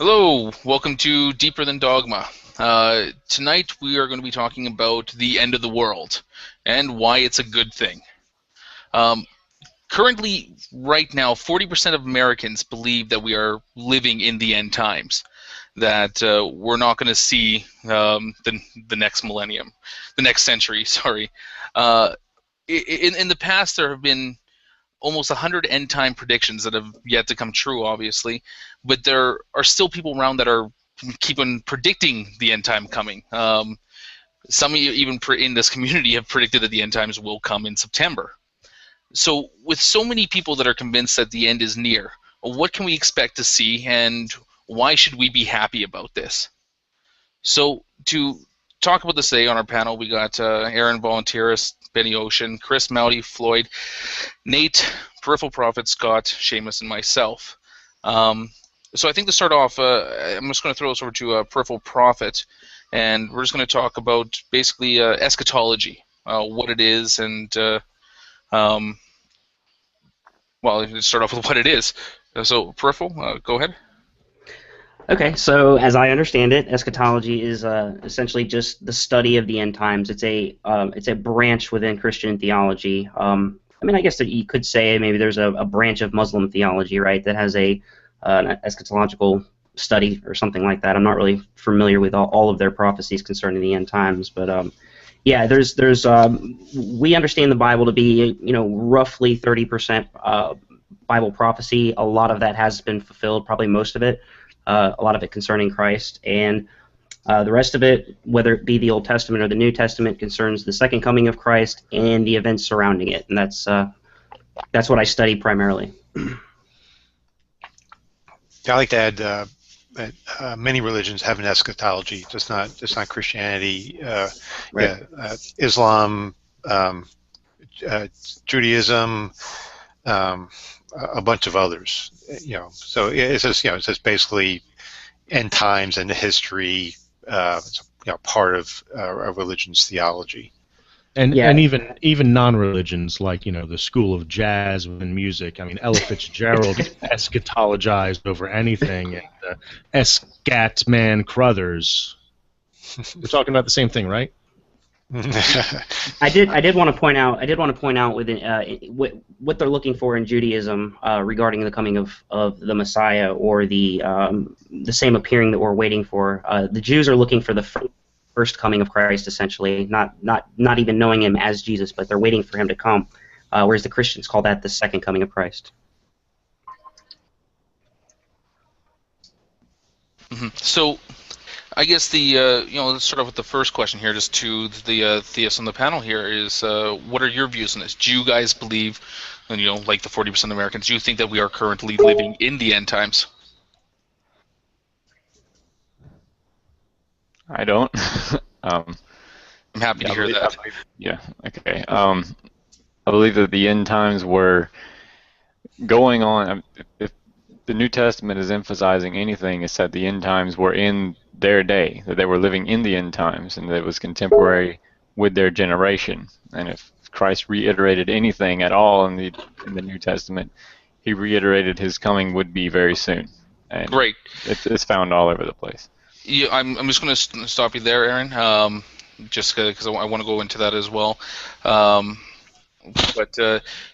Hello, welcome to Deeper Than Dogma. Tonight we are going to be talking about the end of the world and why it's a good thing. Um, Currently, right now, 40% of Americans believe that we are living in the end times, that we're not going to see the next millennium, the next century, sorry. Uh, in the past, there have been almost 100 end time predictions that have yet to come true, obviously, but there are still people around that are keep on predicting the end time coming. Some even in this community have predicted that the end times will come in September. So, with so many people that are convinced that the end is near, what can we expect to see, and why should we be happy about this? So, to talk about this today on our panel, we got Aaron Volunteerist, Benny Ocean, Chris Mowdy, Floyd, Nate, Peripheral Prophet, Scott, Seamus, and myself. So I think to start off, I'm just going to throw this over to Peripheral Prophet, and we're just going to talk about basically eschatology, what it is, and um, well, let's start off with what it is. So Peripheral, go ahead. Okay, so as I understand it, eschatology is essentially just the study of the end times. It's a branch within Christian theology. I mean, I guess that you could say maybe there's a branch of Muslim theology, right, that has an eschatological study or something like that. I'm not really familiar with all of their prophecies concerning the end times, but yeah, we understand the Bible to be roughly 30% Bible prophecy. A lot of that has been fulfilled, probably most of it. A lot of it concerning Christ, and the rest of it, whether it be the Old Testament or the New Testament, concerns the second coming of Christ and the events surrounding it, and that's what I study primarily. Yeah, I like to add that many religions have an eschatology, just not Christianity. Right. Islam, Judaism, a bunch of others. So it's just basically end times and history. It's part of a religion's theology. And Yeah. and even non-religions like the School of Jazz and music. I mean, Ella Fitzgerald eschatologized over anything, and Scatman Crothers. We're talking about the same thing, right? I did want to point out with what they're looking for in Judaism regarding the coming of the Messiah, or the same appearing that we're waiting for. The Jews are looking for the first coming of Christ, essentially, not even knowing him as Jesus, but they're waiting for him to come. Whereas the Christians call that the second coming of Christ. So I guess let's start off with the first question here, just to the theists on the panel here, is what are your views on this? Do you guys believe, and like the 40% of Americans, do you think that we are currently living in the end times? I don't. I'm happy to hear that. Yeah, okay. I believe that the end times were going on. If the New Testament is emphasizing anything, it's that the end times were in their day, that they were living in the end times, and that it was contemporary with their generation. And if Christ reiterated anything at all in the New Testament, he reiterated his coming would be very soon. And Great. It's found all over the place. Yeah, I'm just going to stop you there, Aaron, just because I want to go into that as well. But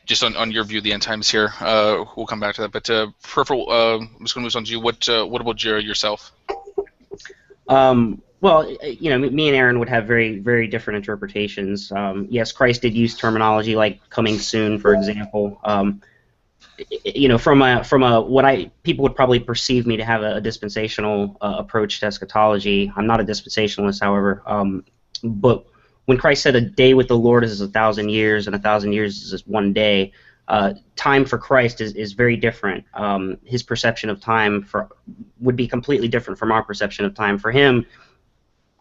just on your view of the end times here, we'll come back to that. But Peripheral, I'm just going to move on to you. What about yourself? Well, me and Aaron would have very, very different interpretations. Yes, Christ did use terminology like "coming soon," for example. From what people would probably perceive me to have a dispensational approach to eschatology. I'm not a dispensationalist, however. But when Christ said, "A day with the Lord is 1,000 years, and 1,000 years is one day," time for Christ is very different. His perception of time would be completely different from our perception of time. For him,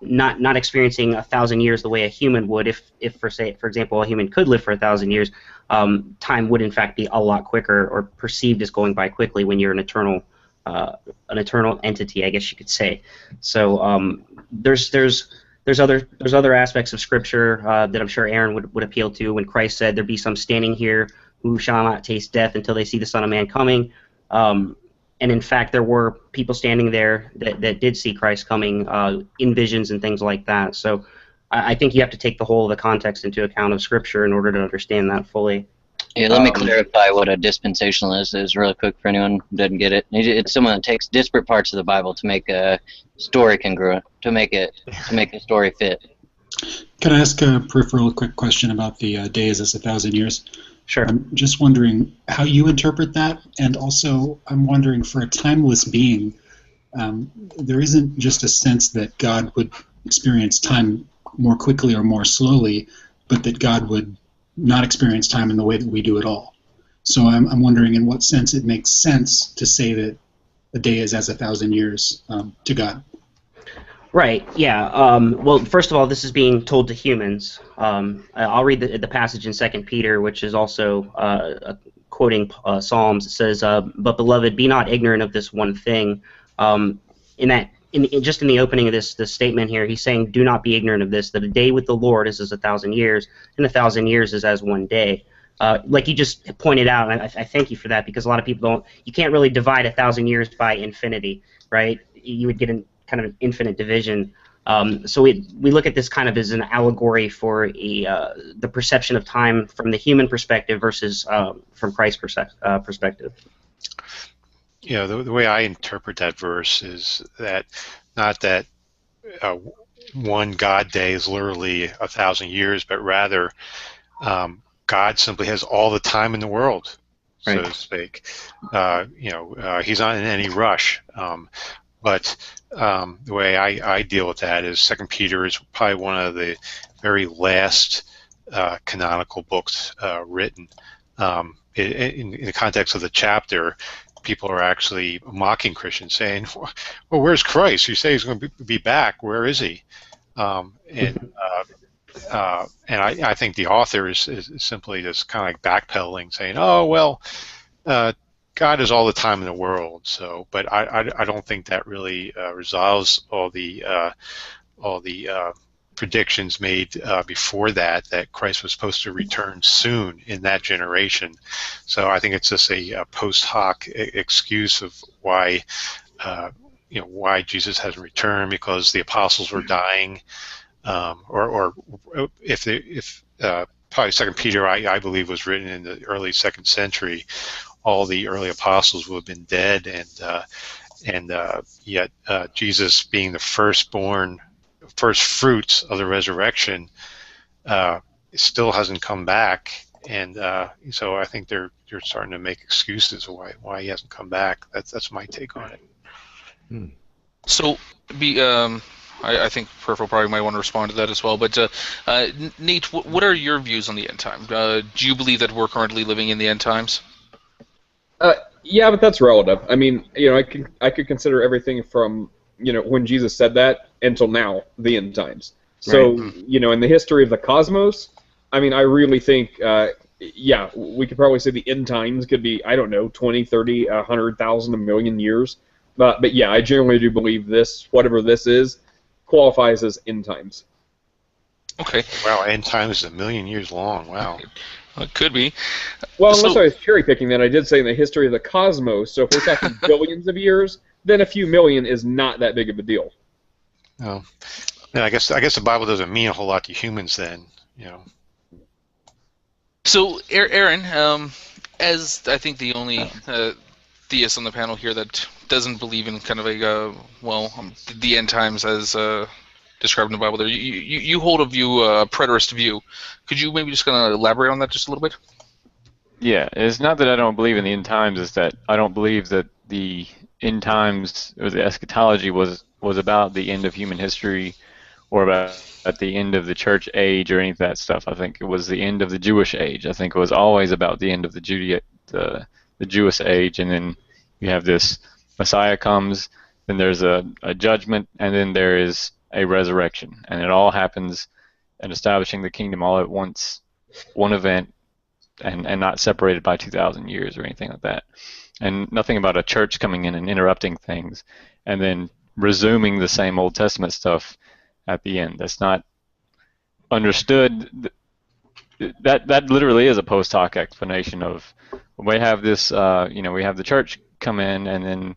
not experiencing 1,000 years the way a human would, if for example, a human could live for 1,000 years, time would in fact be a lot quicker, or perceived as going by quickly when you're an eternal entity, I guess you could say. So there's other aspects of Scripture that I'm sure Aaron would appeal to, when Christ said, "There be some standing here who shall not taste death until they see the Son of Man coming." and in fact, there were people standing there that did see Christ coming in visions and things like that. So I think you have to take the whole of the context into account of Scripture in order to understand that fully. Yeah, let me clarify what a dispensationalist is real quick for anyone who doesn't get it. It's someone that takes disparate parts of the Bible to make a story congruent, to make a story fit. Can I ask a peripheral quick question about the days as 1,000 years? Sure. I'm just wondering how you interpret that, and also I'm wondering, for a timeless being, there isn't just a sense that God would experience time more quickly or more slowly, but that God would not experience time in the way that we do at all. So I'm wondering in what sense it makes sense to say that a day is as 1,000 years to God. Right, yeah. Well, first of all, this is being told to humans. I'll read the passage in 2 Peter, which is also quoting Psalms. It says, "But beloved, be not ignorant of this one thing." Just in the opening of this statement here, he's saying, "Do not be ignorant of this, that a day with the Lord is as 1,000 years, and 1,000 years is as one day." Like you just pointed out, and I thank you for that, because a lot of people you can't really divide 1,000 years by infinity, right? You would get kind of an infinite division. So we look at this kind of as an allegory for the perception of time from the human perspective versus from Christ's perspective. You know, the way I interpret that verse is that not that one God day is literally 1,000 years, but rather God simply has all the time in the world, so Right. to speak. He's not in any rush. But the way I deal with that is 2 Peter is probably one of the very last canonical books written. In the context of the chapter, people are actually mocking Christians, saying, "Well, where's Christ? You say he's going to be back. Where is he?" And I think the author is simply just kind of like backpedaling, saying, "Oh, well, God is all the time in the world." So, but I don't think that really resolves all the predictions made before that Christ was supposed to return soon in that generation. So I think it's just a post hoc excuse of why why Jesus hasn't returned, because the apostles were dying, or if probably 2 Peter I believe was written in the early 2nd century. All the early apostles would have been dead, and yet Jesus, being the first fruits of the resurrection, still hasn't come back, and so I think they're starting to make excuses of why he hasn't come back. That's my take on it. So, I think Peripheral probably might want to respond to that as well. But Nate, what are your views on the end time? Do you believe that we're currently living in the end times? Yeah, but that's relative. I mean, I could consider everything from when Jesus said that until now the end times. So Right. In the history of the cosmos, I mean, I really think we could probably say the end times could be, I don't know, 20, 30, 100,000, a million years. But yeah, I generally do believe this, whatever this is, qualifies as end times. Okay. Wow, end time is 1,000,000 years long. Wow. It could be. Well, unless I was cherry picking that, I did say in the history of the cosmos. So if we're talking billions of years, then a few million is not that big of a deal. Oh, yeah, I guess the Bible doesn't mean a whole lot to humans then. So, Aaron, as I think the only theist on the panel here that doesn't believe in kind of the end times as described in the Bible, there, you hold a preterist view. Could you maybe just kind of elaborate on that just a little bit? Yeah, it's not that I don't believe in the end times, it's that I don't believe that the end times or the eschatology was about the end of human history or about at the end of the church age or any of that stuff. I think it was the end of the Jewish age. I think it was always about the end of the Jewish age, and then you have this Messiah comes, then there's a judgment, and then there is a resurrection, and it all happens and establishing the kingdom all at once, one event, and not separated by 2,000 years or anything like that. And nothing about a church coming in and interrupting things and then resuming the same Old Testament stuff at the end. That's not understood. That literally is a post hoc explanation of we have this, we have the church come in, and then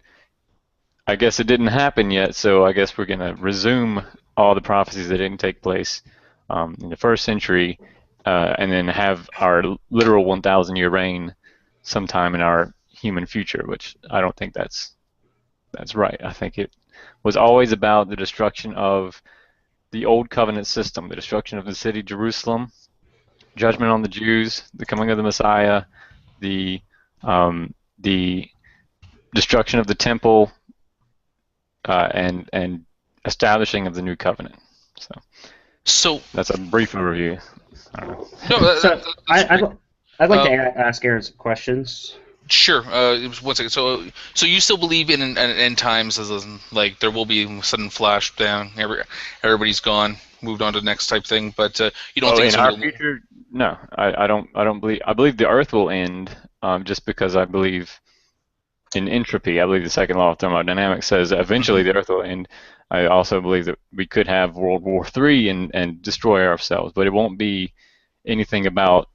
I guess it didn't happen yet, so I guess we're going to resume all the prophecies that didn't take place in the first century, and then have our literal 1,000-year reign sometime in our human future, which I don't think that's right. I think it was always about the destruction of the old covenant system, the destruction of the city Jerusalem, judgment on the Jews, the coming of the Messiah, the destruction of the temple, and establishing of the new covenant. So that's a brief overview. So I'd like to ask Aaron some questions. Sure. 1 second. So you still believe in end times, as in, like, there will be a sudden flash down, everybody's gone, moved on to the next type thing, but you don't think in our future? No, I don't believe. I believe the Earth will end, just because I believe in entropy. I believe the second law of thermodynamics says eventually the Earth will end. I also believe that we could have World War III and destroy ourselves, but it won't be anything about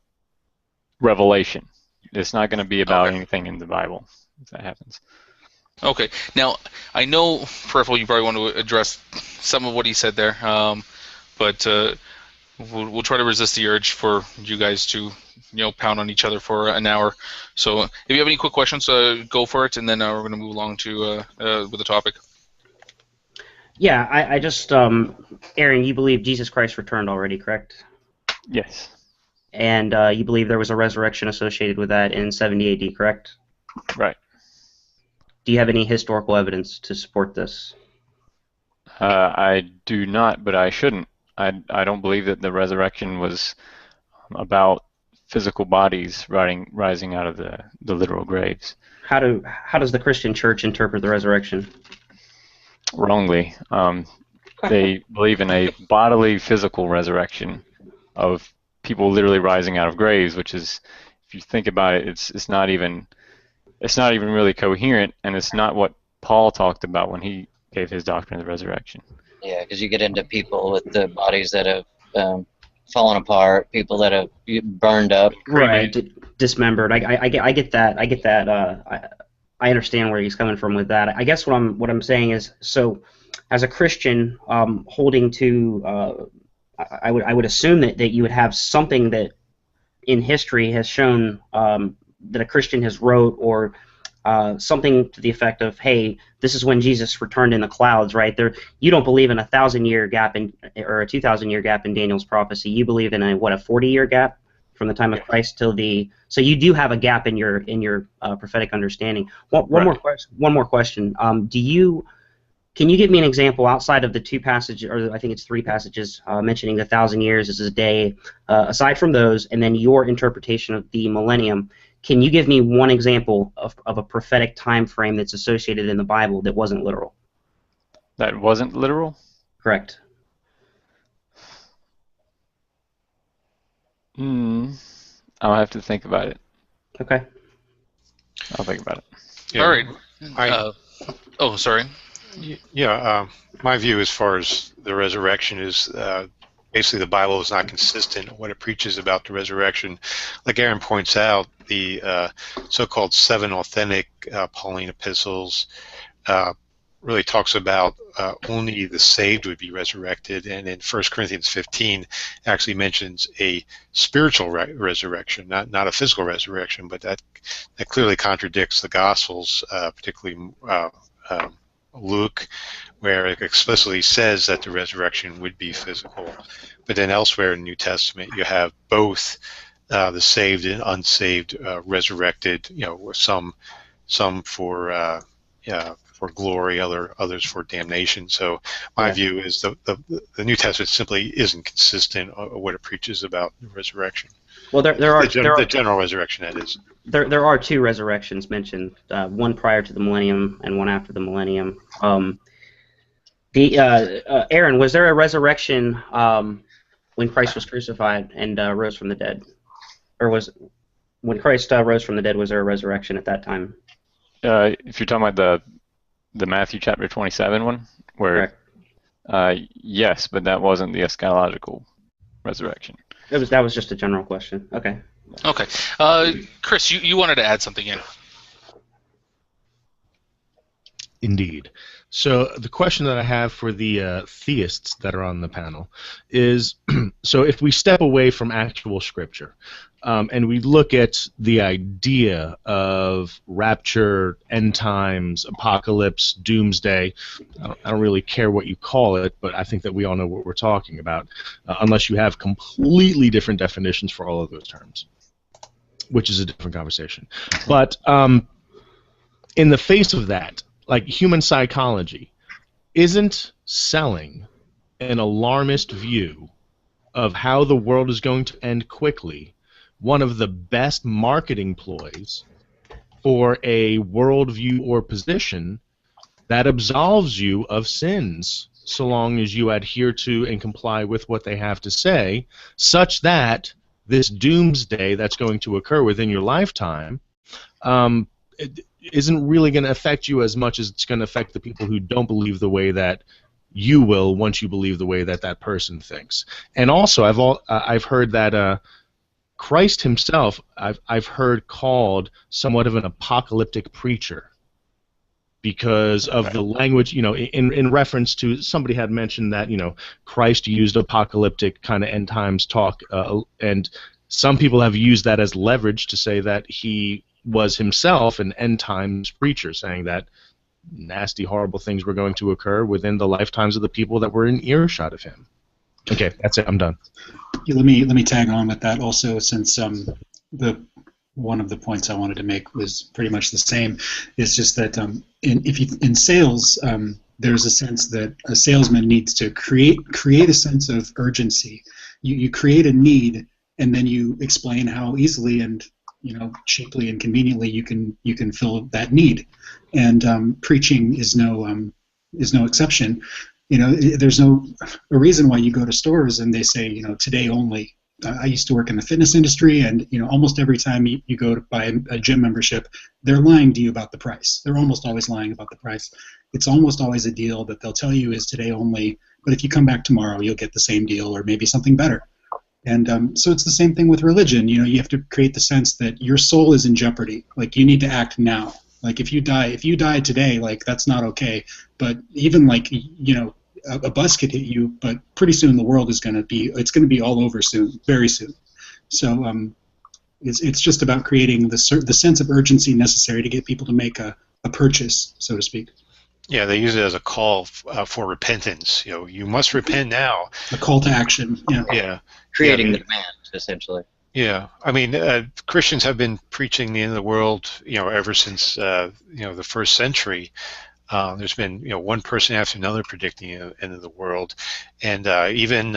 revelation. It's not going to be about anything in the Bible if that happens. Okay. Now, I know, Peripheral, you probably want to address some of what he said there, but we'll try to resist the urge for you guys to, pound on each other for an hour. So if you have any quick questions, go for it, and then we're going to move along to with the topic. Yeah, I just, Aaron, you believe Jesus Christ returned already, correct? Yes. And you believe there was a resurrection associated with that in 70 AD, correct? Right. Do you have any historical evidence to support this? I do not, but I shouldn't. I don't believe that the resurrection was about physical bodies rising out of the literal graves. How does the Christian church interpret the resurrection? Wrongly. They believe in a bodily, physical resurrection of people literally rising out of graves, which is, if you think about it, it's not even really coherent, and it's not what Paul talked about when he gave his doctrine of the resurrection. Yeah, because you get into people with the bodies that have fallen apart, people that have burned up, right, dismembered. I get that. I understand where he's coming from with that. I guess what I'm saying is, so as a Christian, holding to, I would assume that you would have something that in history has shown that a Christian has wrote, or something to the effect of, hey, this is when Jesus returned in the clouds, right? You don't believe in a 1,000-year gap or a 2,000-year gap in Daniel's prophecy. You believe in a 40-year gap from the time of Christ till the. So you do have a gap in your prophetic understanding. One more question. Can you give me an example outside of the two passages, or I think it's three passages, mentioning the 1,000 years as a day, aside from those, and then your interpretation of the millennium? Can you give me one example of a prophetic time frame that's associated in the Bible that wasn't literal? That wasn't literal? Correct. I'll have to think about it. Okay. I'll think about it. Yeah. All right. Sorry. Yeah, my view as far as the resurrection is basically the Bible is not consistent in what it preaches about the resurrection. Like Aaron points out, the so-called 7 authentic Pauline epistles really talks about only the saved would be resurrected, and in 1 Corinthians 15 actually mentions a spiritual resurrection, not a physical resurrection, but that clearly contradicts the Gospels, particularly Luke, where it explicitly says that the resurrection would be physical. But then elsewhere in the New Testament, you have both the saved and unsaved resurrected. Some for glory, others for damnation. So my view is the New Testament simply isn't consistent on what it preaches about the resurrection. Well, there are the general resurrection, that is. There are two resurrections mentioned, one prior to the millennium and one after the millennium. Aaron, was there a resurrection when Christ was crucified and rose from the dead, or when Christ rose from the dead, was there a resurrection at that time? If you're talking about the Matthew chapter 27 one, where yes, but that wasn't the eschatological resurrection. That was just a general question. Okay. Okay. Chris, you wanted to add something in. Indeed. So the question that I have for the theists that are on the panel is, so if we step away from actual scripture and we look at the idea of rapture, end times, apocalypse, doomsday, I don't really care what you call it, but I think that we all know what we're talking about, unless you have completely different definitions for all of those terms, which is a different conversation. But in the face of that, like human psychology, isn't selling an alarmist view of how the world is going to end quickly one of the best marketing ploys for a worldview or position that absolves you of sins so long as you adhere to and comply with what they have to say, such that this doomsday that's going to occur within your lifetime isn't really going to affect you as much as it's going to affect the people who don't believe the way that you will once you believe the way that that person thinks. And also, I've heard that Christ himself, I've heard called somewhat of an apocalyptic preacher because of the language, in reference to, somebody had mentioned that, Christ used apocalyptic kind of end times talk, and some people have used that as leverage to say that he was himself an end times preacher, saying that nasty, horrible things were going to occur within the lifetimes of the people that were in earshot of him. Okay, that's it. I'm done. Yeah, let me tag on with that also, since one of the points I wanted to make was pretty much the same. It's just that in sales, there's a sense that a salesman needs to create a sense of urgency. You create a need, and then you explain how easily and cheaply and conveniently you can fill that need. And preaching is no exception. There's no a reason why you go to stores and they say, today only. I used to work in the fitness industry, and almost every time you go to buy a gym membership, they're lying to you about the price. They're almost always lying about the price. It's almost always a deal that they'll tell you is today only, but if you come back tomorrow, you'll get the same deal or maybe something better. And so it's the same thing with religion. You have to create the sense that your soul is in jeopardy. Like, you need to act now. Like, if you die today, like, that's not okay. But even like, a bus could hit you, but pretty soon the world is going to be all over soon, very soon. So it's just about creating the sense of urgency necessary to get people to make a purchase, so to speak. Yeah, they use it as a call for repentance. You must repent now. A call to action. Yeah. Yeah. Creating the demand, essentially. Yeah, I mean, Christians have been preaching the end of the world, ever since the first century. There's been one person after another predicting the end of the world, and even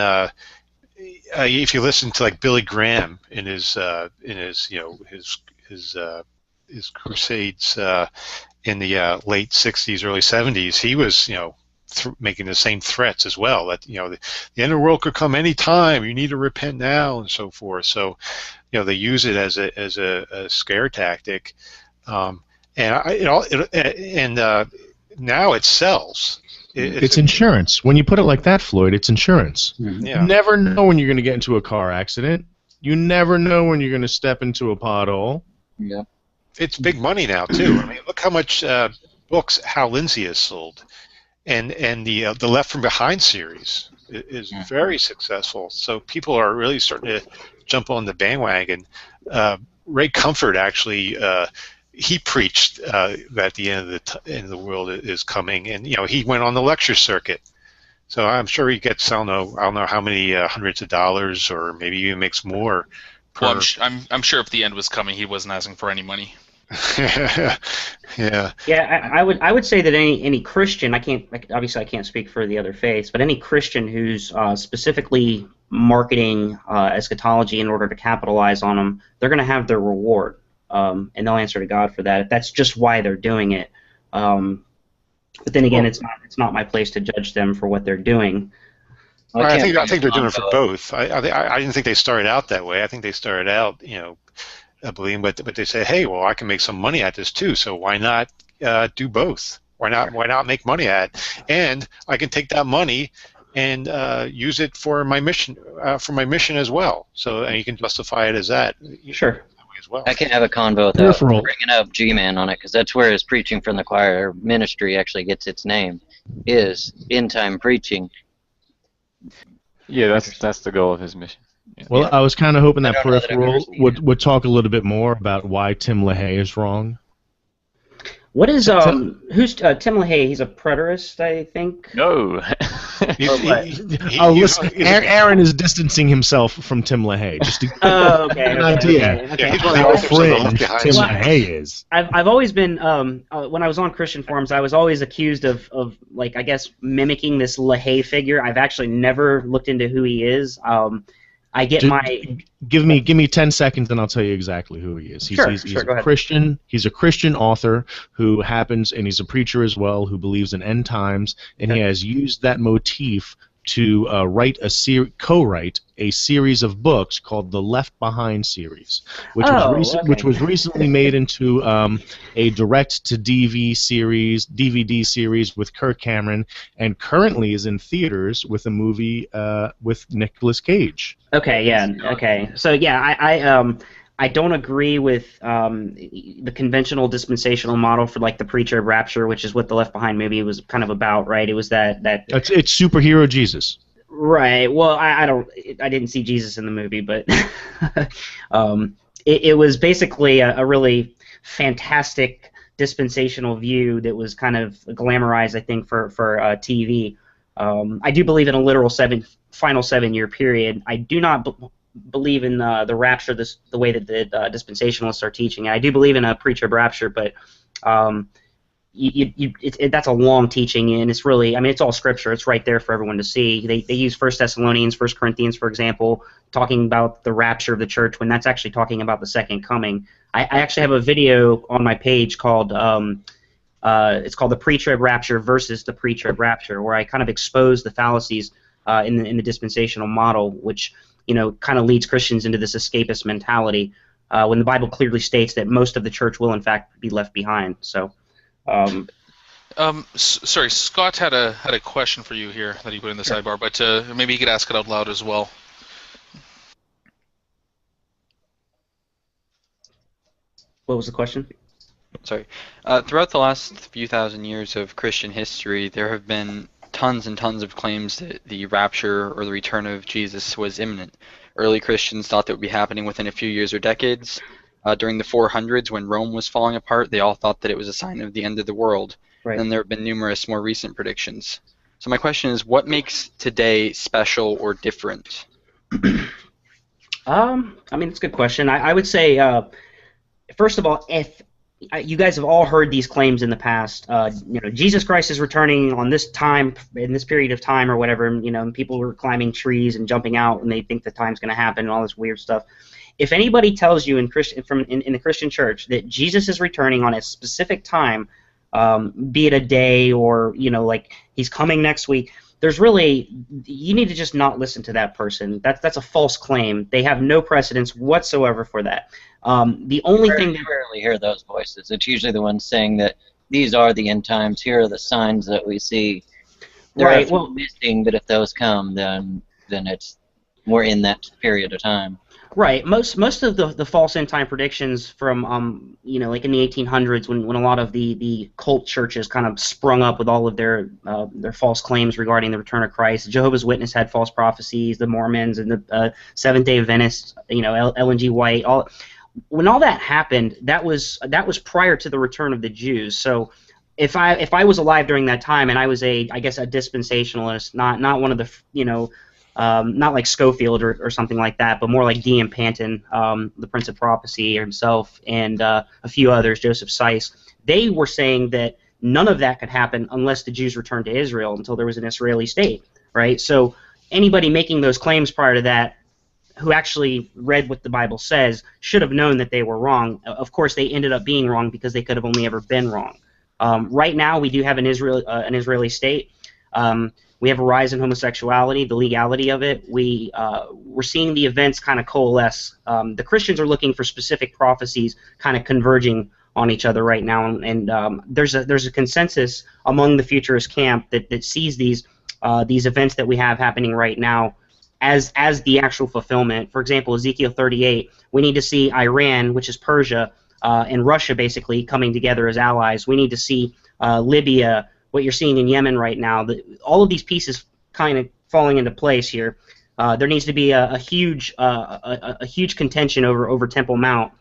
if you listen to like Billy Graham in his crusades in the late '60s, early '70s, he was making the same threats as well, that the end of the world could come any time. You need to repent now, and so forth. So they use it as a scare tactic, and now it sells. It's insurance. When you put it like that, Floyd, it's insurance. Yeah. You never know when you're going to get into a car accident. You never know when you're going to step into a pothole. Yeah. It's big money now too. I mean, look how much books Hal Lindsey has sold, and the Left from Behind series is very successful. So people are really starting to jump on the bandwagon. Ray Comfort actually. He preached that the end of the world is coming, and he went on the lecture circuit. So I'm sure he gets I don't know how many hundreds of dollars, or maybe even makes more. Well, I'm sure if the end was coming, he wasn't asking for any money. Yeah. Yeah, I would say that any Christian, obviously I can't speak for the other faiths, but any Christian who's specifically marketing eschatology in order to capitalize on them, they're going to have their reward. And they'll answer to God for that. That's just why they're doing it. But then again, it's not my place to judge them for what they're doing. I think they're doing it for both. I didn't think they started out that way. I think they started out, believing, but they say, hey, well, I can make some money at this too. So why not do both? Why not make money at it? And I can take that money and use it for my mission as well. So and you can justify it as that. Sure. That way as well. I can't have a convo without Peripheral. bringing up G-Man on it, because that's where his preaching from the choir ministry actually gets its name, is end-time preaching. Yeah, that's the goal of his mission. Yeah. Well, I was kind of hoping I that don't know that I've Peripheral ever seen would talk a little bit more about why Tim LaHaye is wrong. What is who's Tim LaHaye? He's a preterist, I think. No. Listen, Aaron is distancing himself from Tim LaHaye. Just to give Okay. an idea. Okay. Yeah, he's How the author of the fringe Left Behind Tim series. LaHaye is. I've always been when I was on Christian forums, I was always accused of like, I guess, mimicking this LaHaye figure. I've actually never looked into who he is. I get Give me 10 seconds and I'll tell you exactly who he is. He's Sure, a go ahead. Christian. He's a Christian author who happens, and he's a preacher as well, who believes in end times, and he has used that motif to co-write a series of books called the Left Behind series, which was recently made into a direct-to-DVD series with Kirk Cameron, and currently is in theaters with a movie with Nicolas Cage. Okay, yeah, okay. So yeah, I don't agree with the conventional dispensational model for like the preacher of rapture, which is what the Left Behind movie was kind of about, right? It was that It's superhero Jesus. right. Well, I didn't see Jesus in the movie, but it was basically a really fantastic dispensational view that was kind of glamorized, I think, for TV. I do believe in a literal final 7-year period. I do not believe in the rapture the way that the dispensationalists are teaching. I do believe in a preacher of rapture, but that's a long teaching, and it's really, I mean, it's all scripture. It's right there for everyone to see. They use 1 Thessalonians, 1 Corinthians, for example, talking about the rapture of the church when that's actually talking about the second coming. I actually have a video on my page called it's called the preacher of rapture versus the preacher of rapture, where I kind of expose the fallacies in the dispensational model, which kind of leads Christians into this escapist mentality when the Bible clearly states that most of the church will in fact be left behind. So, sorry, Scott had a question for you here that he put in the sidebar, but maybe you could ask it out loud as well. What was the question? Sorry. Throughout the last few thousand years of Christian history, there have been tons and tons of claims that the rapture or the return of Jesus was imminent. Early Christians thought that would be happening within a few years or decades. During the 400s, when Rome was falling apart, they all thought that it was a sign of the end of the world. Right. And there have been numerous more recent predictions. So my question is, what makes today special or different? I mean, it's a good question. I would say, first of all, if you guys have all heard these claims in the past, Jesus Christ is returning on this time, in this period of time or whatever, and people were climbing trees and jumping out and they think the time's going to happen and all this weird stuff. If anybody tells you in the Christian church that Jesus is returning on a specific time, be it a day or, like he's coming next week, you need to just not listen to that person. That's a false claim. They have no precedence whatsoever for that. The only thing You rarely hear those voices. It's usually the ones saying that these are the end times. Here are the signs that we see. There Right, are missing, but if those come, then we're in that period of time. Right. Most of the false end time predictions from like in the 1800s when a lot of the cult churches kind of sprung up with all of their false claims regarding the return of Christ. Jehovah's Witness had false prophecies, the Mormons and the Seventh Day Adventists, Ellen G. White, when all that happened, that was prior to the return of the Jews. So if I was alive during that time and I was a dispensationalist, not one of the not like Schofield or something like that, but more like D.M. Panton, the Prince of Prophecy himself, and a few others, Joseph Seiss, they were saying that none of that could happen unless the Jews returned to Israel until there was an Israeli state, right? So anybody making those claims prior to that who actually read what the Bible says should have known that they were wrong. Of course, they ended up being wrong because they could have only ever been wrong. Right now, we do have an Israeli state. We have a rise in homosexuality, the legality of it. We're seeing the events kind of coalesce. The Christians are looking for specific prophecies kind of converging on each other right now, and there's a consensus among the futurist camp that sees these these events that we have happening right now as the actual fulfillment. For example, Ezekiel 38, we need to see Iran, which is Persia, and Russia basically coming together as allies. We need to see Libya, what you're seeing in Yemen right now. All of these pieces kind of falling into place here. There needs to be a huge contention over Temple Mount.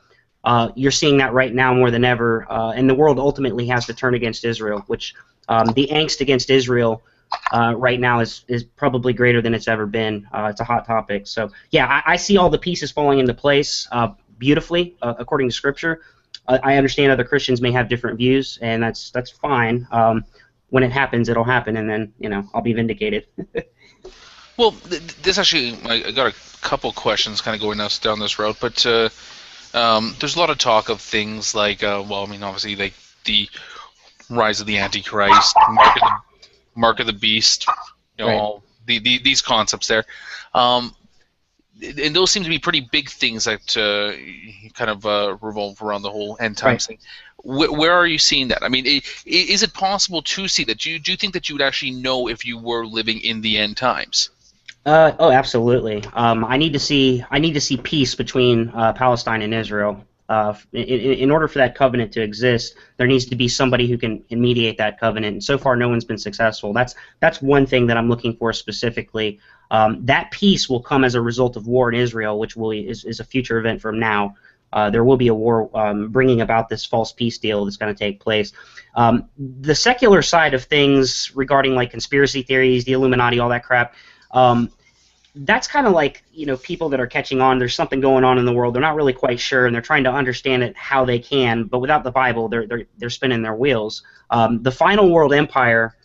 You're seeing that right now more than ever, and the world ultimately has to turn against Israel, which the angst against Israel right now is probably greater than it's ever been. It's a hot topic. So yeah, I see all the pieces falling into place beautifully according to Scripture. I understand other Christians may have different views, and that's fine. When it happens, it'll happen, and then I'll be vindicated. Well, this actually, I got a couple questions kind of going down this road, but there's a lot of talk of things like, obviously, like the rise of the Antichrist, Mark of the Beast, Right. all these concepts there, and those seem to be pretty big things that kind of revolve around the whole end times thing. Where are you seeing that? I mean, is it possible to see that? Do you think that you would actually know if you were living in the end times? Oh, absolutely. I need to see peace between Palestine and Israel. In order for that covenant to exist, there needs to be somebody who can mediate that covenant. And so far, no one's been successful. That's one thing that I'm looking for specifically. That peace will come as a result of war in Israel, which is a future event from now. There will be a war bringing about this false peace deal that's going to take place. The secular side of things regarding like conspiracy theories, the Illuminati, all that crap, that's kind of like people that are catching on. There's something going on in the world. They're not really quite sure, and they're trying to understand it how they can. But without the Bible, they're spinning their wheels. The final world empire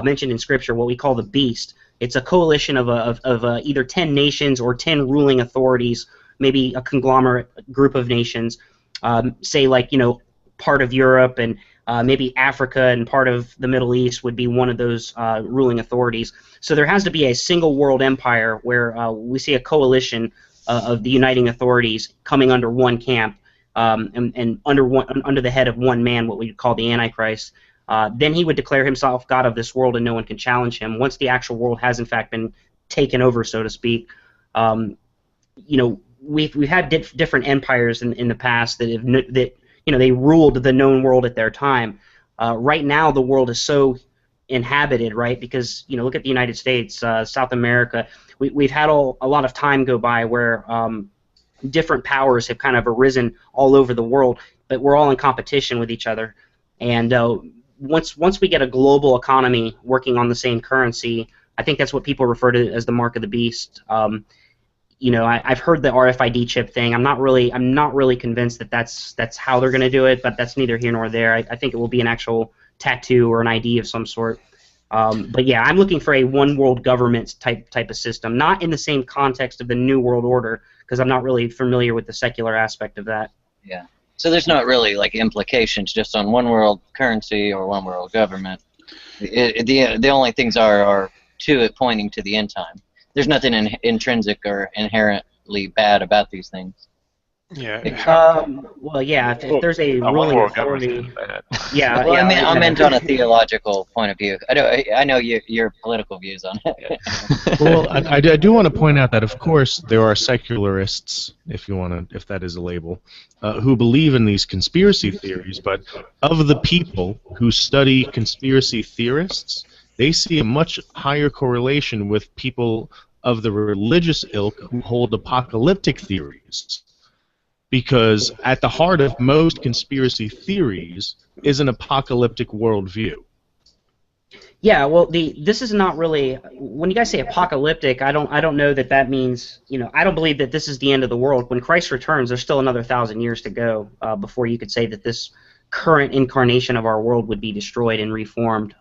mentioned in Scripture, what we call the beast, it's a coalition of either 10 nations or 10 ruling authorities, maybe a conglomerate group of nations, say like part of Europe and maybe Africa and part of the Middle East would be one of those ruling authorities. So there has to be a single world empire where we see a coalition of the uniting authorities coming under one camp and under the head of one man, what we call the Antichrist. Then he would declare himself God of this world, and no one can challenge him. Once the actual world has in fact been taken over, so to speak, we've had different empires in the past that they ruled the known world at their time. Right now, the world is so inhabited, right? Because look at the United States, South America. We've had a lot of time go by where different powers have kind of arisen all over the world, but we're all in competition with each other. And once we get a global economy working on the same currency, I think that's what people refer to as the mark of the beast. I've heard the RFID chip thing. I'm not really convinced that that's how they're going to do it, but that's neither here nor there. I think it will be an actual tattoo or an ID of some sort. But yeah, I'm looking for a one world government type of system, not in the same context of the New World Order, because I'm not really familiar with the secular aspect of that. Yeah. So there's not really like implications just on one world currency or one world government. The only things are to it pointing to the end time. There's nothing intrinsic or inherently bad about these things. Yeah. Well, yeah. If there's a ruling authority, yeah. Well, yeah, I meant on a theological point of view. I know your political views on it. Well, I do want to point out that, of course, there are secularists, if that is a label, who believe in these conspiracy theories. But of the people who study conspiracy theorists, they see a much higher correlation with people of the religious ilk who hold apocalyptic theories. Because at the heart of most conspiracy theories is an apocalyptic worldview. Yeah, well, this is not really, when you guys say apocalyptic, I don't know that means, I don't believe that this is the end of the world. When Christ returns, there's still another 1,000 years to go before you could say that this current incarnation of our world would be destroyed and reformed.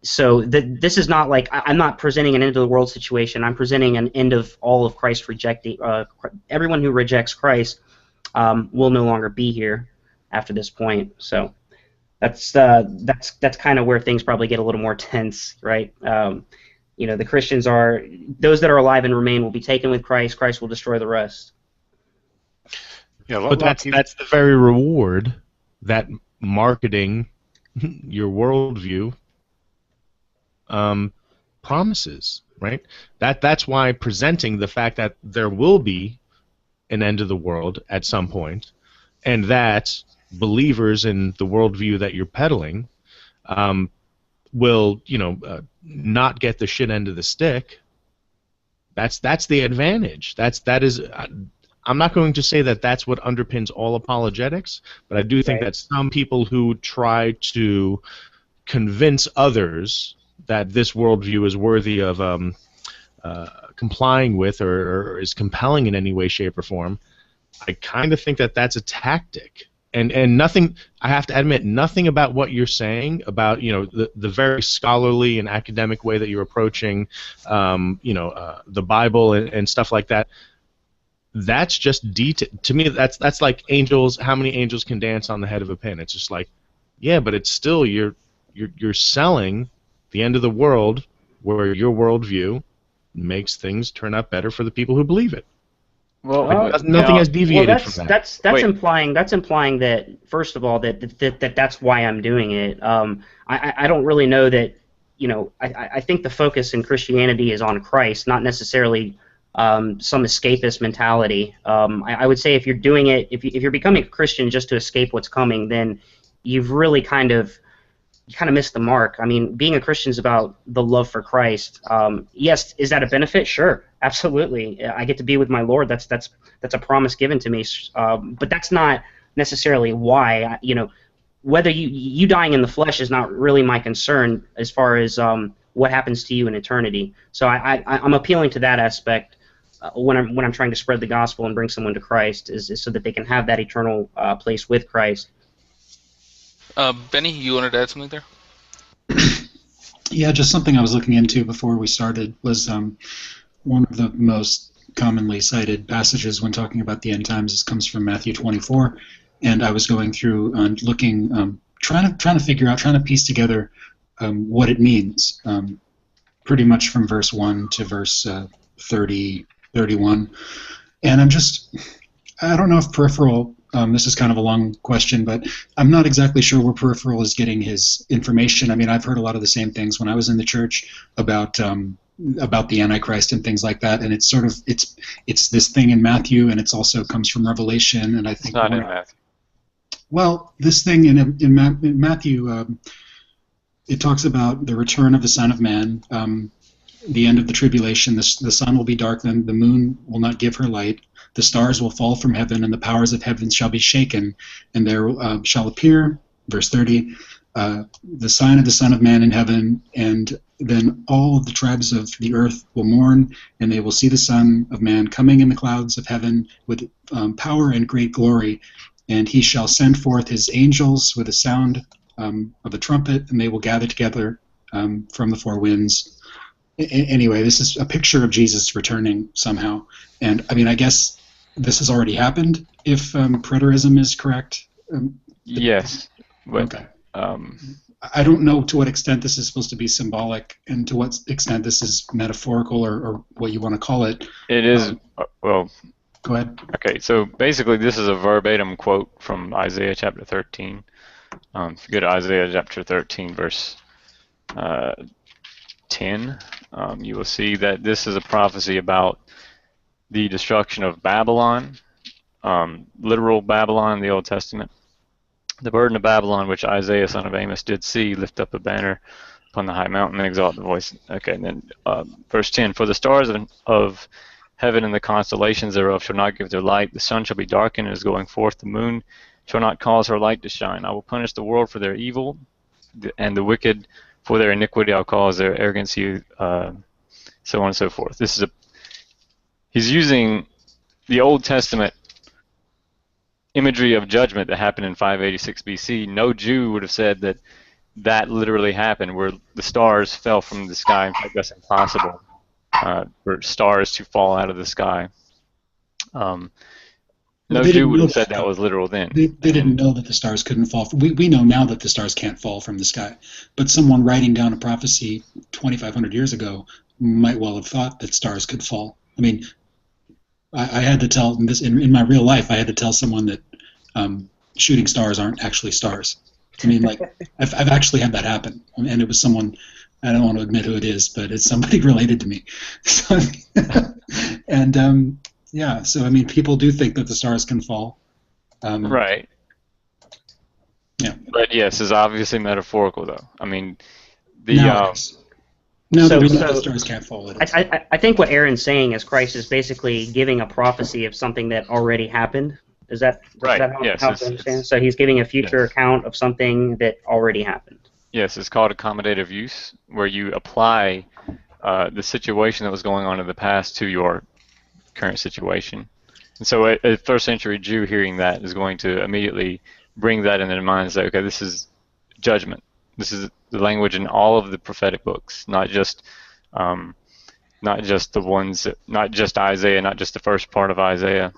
So this is not like, I'm not presenting an end of the world situation. I'm presenting an end of all of Christ rejecting. Everyone who rejects Christ will no longer be here after this point. So that's kind of where things probably get a little more tense, right? The Christians are, those that are alive and remain will be taken with Christ. Christ will destroy the rest. Yeah, But that's the very reward that marketing your worldview promises, right? That's why presenting the fact that there will be an end of the world at some point, and that believers in the worldview that you're peddling will, not get the shit end of the stick. That's the advantage. That is. I'm not going to say that that's what underpins all apologetics, but I do think that some people who try to convince others that this worldview is worthy of complying with or is compelling in any way, shape, or form, I kind of think that that's a tactic. And nothing, I have to admit, nothing about what you're saying about, the very scholarly and academic way that you're approaching, the Bible and stuff like that. That's just detail. To me, that's like angels. How many angels can dance on the head of a pin? It's just like, yeah, but it's still you're selling the end of the world, where your worldview makes things turn out better for the people who believe it. Well, nothing has deviated from that. That's implying that, first of all, that's why I'm doing it. I don't really know that. I think the focus in Christianity is on Christ, not necessarily some escapist mentality. I would say if you're doing it, if you're becoming a Christian just to escape what's coming, then you've really kind of missed the mark. I mean, being a Christian is about the love for Christ. Yes, is that a benefit? Sure, absolutely. I get to be with my Lord. That's a promise given to me. But that's not necessarily why. Whether you dying in the flesh is not really my concern as far as what happens to you in eternity. So I'm appealing to that aspect when I'm trying to spread the gospel and bring someone to Christ, is so that they can have that eternal place with Christ. Benny, you wanted to add something there? Yeah, just something I was looking into before we started was one of the most commonly cited passages when talking about the end times. This comes from Matthew 24, and I was going through and looking, trying to figure out, trying to piece together what it means, pretty much from verse 1 to verse 31. And I don't know if Peripheral, this is kind of a long question, but I'm not exactly sure where Peripheral is getting his information. I mean, I've heard a lot of the same things when I was in the church about the Antichrist and things like that, and it's sort of it's this thing in Matthew, and it's also comes from Revelation, and I think it's not in Matthew. Well, this thing in Matthew, it talks about the return of the Son of Man, the end of the tribulation. The sun will be darkened, the moon will not give her light, the stars will fall from heaven, and the powers of heaven shall be shaken, and there shall appear, verse 30, the sign of the Son of Man in heaven, and then all of the tribes of the earth will mourn, and they will see the Son of Man coming in the clouds of heaven with power and great glory, and he shall send forth his angels with a sound of a trumpet, and they will gather together from the four winds. Anyway, this is a picture of Jesus returning somehow, and I mean, I guess this has already happened if Preterism is correct. Yes, but okay. I don't know to what extent this is supposed to be symbolic, and to what extent this is metaphorical, or what you want to call it. It is. Well, go ahead. Okay, so basically, this is a verbatim quote from Isaiah chapter 13. If you go to Isaiah chapter 13, verse 10, you will see that this is a prophecy about the destruction of Babylon, literal Babylon in the Old Testament. The burden of Babylon, which Isaiah, son of Amos, did see, lift up a banner upon the high mountain and exalt the voice. Okay, and then verse 10, for the stars of heaven and the constellations thereof shall not give their light. The sun shall be darkened and is going forth. The moon shall not cause her light to shine. I will punish the world for their evil, and the wicked for their iniquity. I'll cause their arrogancy, so on and so forth. He's using the Old Testament imagery of judgment that happened in 586 BC. No Jew would have said that literally happened, where the stars fell from the sky. In fact, that's impossible for stars to fall out of the sky. No Jew would have said that was literal then. They didn't know that the stars couldn't fall. We know now that the stars can't fall from the sky, but someone writing down a prophecy 2,500 years ago might well have thought that stars could fall. I mean, I had to tell this in my real life. I had to tell someone that shooting stars aren't actually stars. I mean, like I've actually had that happen, and it was someone I don't want to admit who it is, but it's somebody related to me. So, and yeah, so I mean, people do think that the stars can fall. Right. Yeah. But yes, it's obviously metaphorical, though. I mean, the Now, now So- that we know so- the stars can't fall, it is. I think what Aaron's saying is Christ is basically giving a prophecy of something that already happened. Is that Right, Is that how, yes, how it's- to understand? So he's giving a future yes. account of something that already happened. yes, it's called accommodative use, where you apply the situation that was going on in the past to your current situation. And so a first century Jew hearing that is going to immediately bring that in their mind and say, okay, this is judgment. This is the language in all of the prophetic books, not just the ones, not just Isaiah, not just the first part of Isaiah.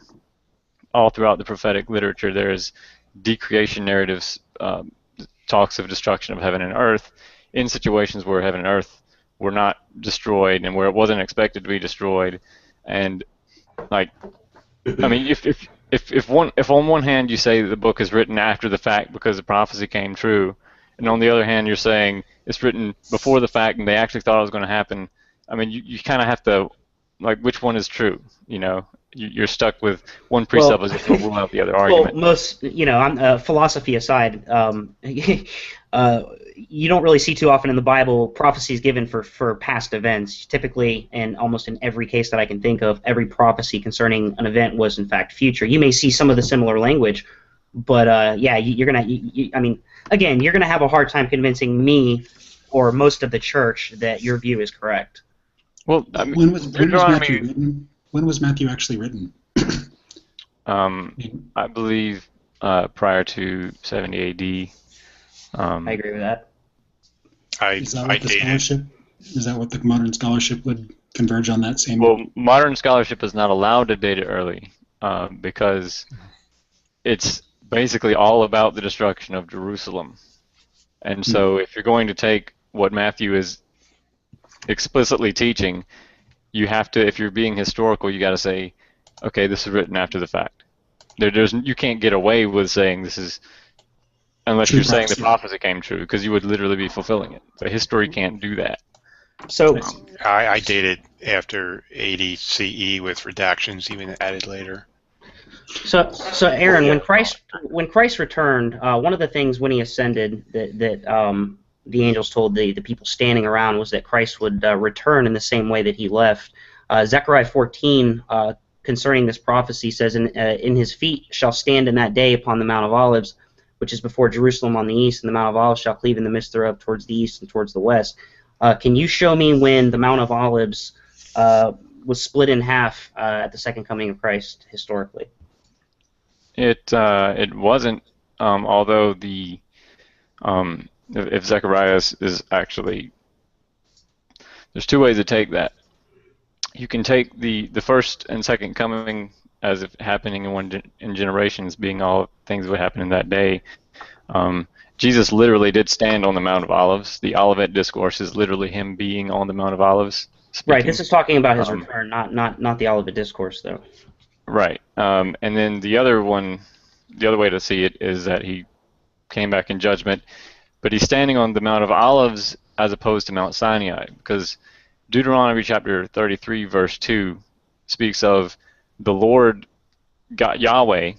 All throughout the prophetic literature, there is decreation narratives, talks of destruction of heaven and earth, in situations where heaven and earth were not destroyed and where it wasn't expected to be destroyed. And like, I mean, if on one hand you say that the book is written after the fact because the prophecy came true, and on the other hand you're saying it's written before the fact and they actually thought it was going to happen, I mean, you kind of have to, like, which one is true? You know, you're stuck with one presupposition will rule out the other argument. Well, most, philosophy aside, you don't really see too often in the Bible prophecies given for past events. Typically, and almost in every case that I can think of, every prophecy concerning an event was in fact future. You may see some of the similar language, but yeah, you're gonna. I mean, again, you're gonna have a hard time convincing me or most of the church that your view is correct. Well, I mean, When was Matthew written? When was Matthew actually written? I believe prior to 70 AD. I agree with that. Is that what the scholarship? Is that what the modern scholarship would converge on that same? Well, modern scholarship is not allowed to date it early because it's basically all about the destruction of Jerusalem. And so if you're going to take what Matthew is explicitly teaching, you have to, if you're being historical, you got to say, okay, this is written after the fact. You can't get away with saying this is, unless True you're saying the prophecy. prophecy came true, because you would literally be fulfilling it. But history can't do that. So, I dated after 80 CE with redactions even added later. So Aaron, when Christ returned, one of the things when he ascended that the angels told the people standing around was that Christ would return in the same way that he left. Zechariah 14 concerning this prophecy says, "In his feet shall stand in that day upon the Mount of Olives, which is before Jerusalem on the east, and the Mount of Olives shall cleave in the midst thereof towards the east and towards the west." Can you show me when the Mount of Olives was split in half at the second coming of Christ historically? It wasn't, although the if Zechariah is actually, there's two ways to take that. You can take the first and second coming as if happening in generations, being all things that would happen in that day. Jesus literally did stand on the Mount of Olives. The Olivet Discourse is literally him being on the Mount of Olives. Speaking. Right. This is talking about his return, not the Olivet Discourse, though. Right. And then the other way to see it is that he came back in judgment, but he's standing on the Mount of Olives as opposed to Mount Sinai, because Deuteronomy chapter 33 verse 2 speaks of the Lord God Yahweh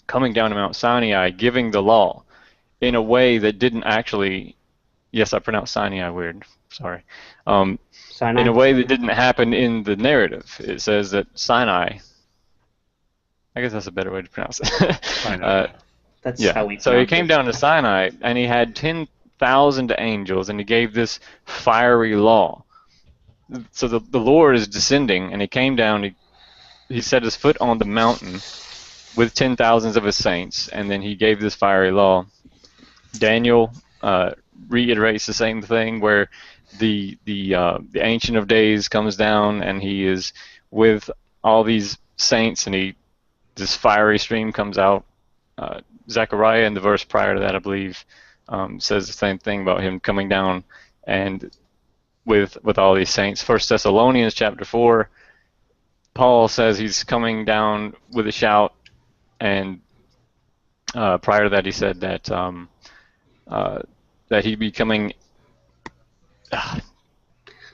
coming down to Mount Sinai, giving the law in a way that didn't actually, yes, I pronounced Sinai weird, sorry, Sinai? in a way that didn't happen in the narrative. It says that Sinai, I guess that's a better way to pronounce it. That's how we. So he came down to Sinai, and he had 10,000 angels, and he gave this fiery law. So the Lord is descending, and he came down. He set his foot on the mountain with 10,000s of his saints, and then he gave this fiery law. Daniel reiterates the same thing, where the Ancient of Days comes down, and he is with all these saints, and this fiery stream comes out. Zechariah in the verse prior to that, I believe, says the same thing about him coming down and with all these saints. 1 Thessalonians chapter 4, Paul says he's coming down with a shout, and prior to that he said that that he'd be coming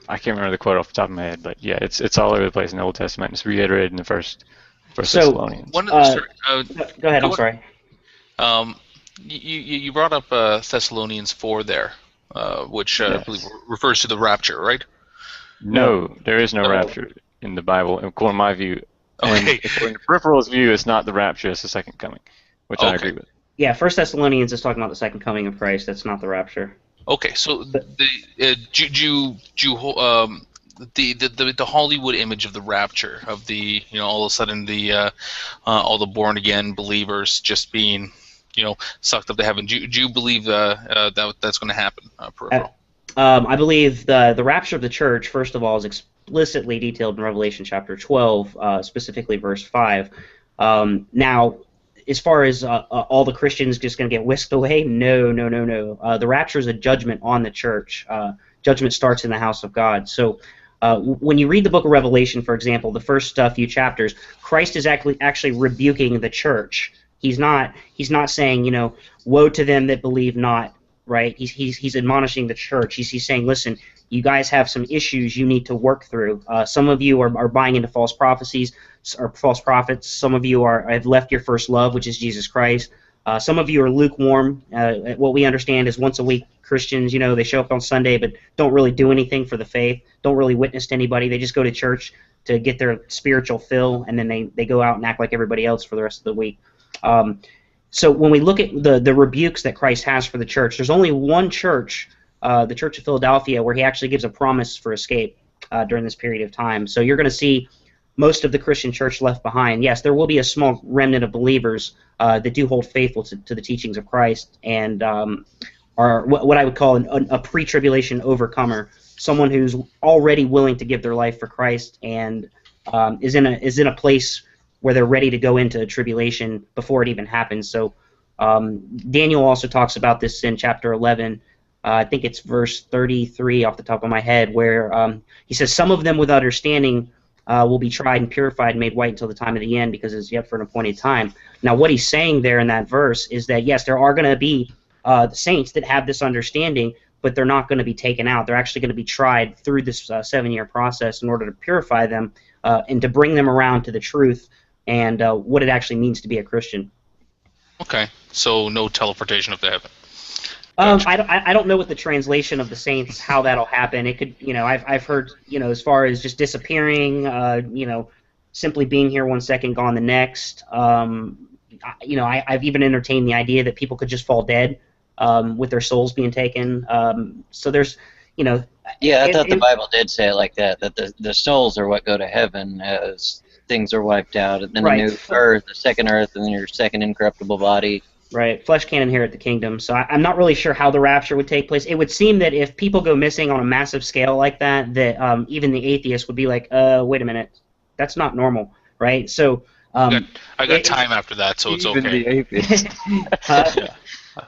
I can't remember the quote off the top of my head, but yeah, it's all over the place in the Old Testament. It's reiterated in the first So, Thessalonians. Go ahead. I'm sorry. You brought up Thessalonians 4 there, which I believe refers to the rapture, right? No, there is no rapture in the Bible, according to my view. Okay. And according to Peripheral's view, it's not the rapture, it's the second coming, which I agree with. Yeah, 1 Thessalonians is talking about the second coming of Christ. That's not the rapture. Okay, so the Hollywood image of the rapture, of the all of a sudden the all the born again believers just being sucked up to heaven. Do you believe that's going to happen? Peripheral? I believe the rapture of the church, first of all, is explicitly detailed in Revelation chapter 12, specifically verse 5. Now, as far as all the Christians just going to get whisked away, no. The rapture is a judgment on the church. Judgment starts in the house of God. So when you read the book of Revelation, for example, the first few chapters, Christ is actually rebuking the church. He's not saying, woe to them that believe not, right? He's admonishing the church. He's saying, listen, you guys have some issues you need to work through. Some of you are buying into false prophecies or false prophets. Some of you have left your first love, which is Jesus Christ. Some of you are lukewarm. What we understand is once a week Christians, they show up on Sunday but don't really do anything for the faith, don't really witness to anybody. They just go to church to get their spiritual fill, and then they go out and act like everybody else for the rest of the week. So when we look at the rebukes that Christ has for the church, there's only one church, the Church of Philadelphia, where he actually gives a promise for escape during this period of time. So you're going to see most of the Christian church left behind. Yes, there will be a small remnant of believers that do hold faithful to the teachings of Christ and are what I would call a pre-tribulation overcomer, someone who's already willing to give their life for Christ and is in a place where they're ready to go into tribulation before it even happens. So Daniel also talks about this in chapter 11. I think it's verse 33 off the top of my head, where he says, some of them with understanding will be tried and purified and made white until the time of the end, because it's yet for an appointed time. Now, what he's saying there in that verse is that, yes, there are going to be the saints that have this understanding, but they're not going to be taken out. They're actually going to be tried through this 7-year process in order to purify them and to bring them around to the truth and what it actually means to be a Christian. Okay, so no teleportation up to heaven. I don't know what the translation of the saints, how that'll happen. It could, I've heard, as far as just disappearing, simply being here one second, gone the next. I've even entertained the idea that people could just fall dead with their souls being taken. So there's, Yeah, I thought the Bible did say it like that the souls are what go to heaven as things are wiped out, and then the new earth, the second earth, and then your second incorruptible body. Right, flesh can't inherit the kingdom, so I'm not really sure how the rapture would take place. It would seem that if people go missing on a massive scale like that, that even the atheists would be like, wait a minute, that's not normal, right? So I got time after that, so it's even okay. The atheists.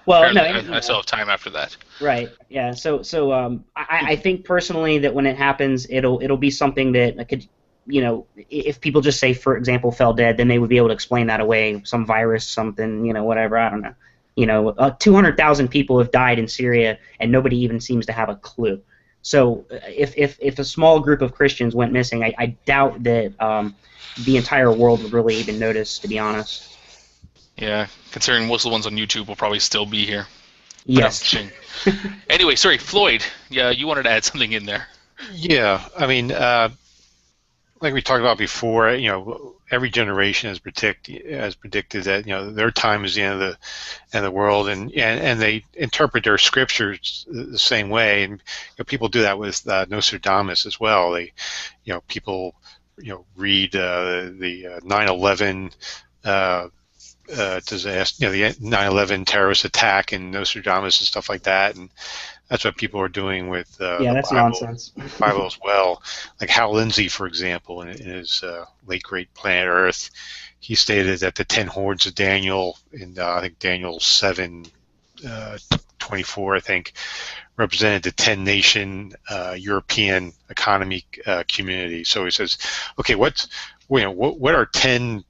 Well, no, I still have time after that. Right, yeah. So I think personally that when it happens, it'll be something that could, if people just say, for example, fell dead, then they would be able to explain that away, some virus, something, whatever, I don't know. 200,000 people have died in Syria, and nobody even seems to have a clue. So if a small group of Christians went missing, I doubt that the entire world would really even notice, to be honest. Yeah, considering most of the ones on YouTube will probably still be here. Yes. Anyway, sorry, Floyd, yeah, you wanted to add something in there. Yeah, I mean, like we talked about before, every generation has predicted that their time is the end of the world, and they interpret their scriptures the same way, and people do that with Nostradamus as well. They, people, read the 9/11 disaster, the 9/11 terrorist attack and Nostradamus and stuff like that, and that's what people are doing with that's the Bible, nonsense. Bible as well. Like Hal Lindsey, for example, in his late great Planet Earth, he stated that the 10 hordes of Daniel in I think Daniel 7:24, I think, represented the 10-nation European economic community. So he says, okay, what are 10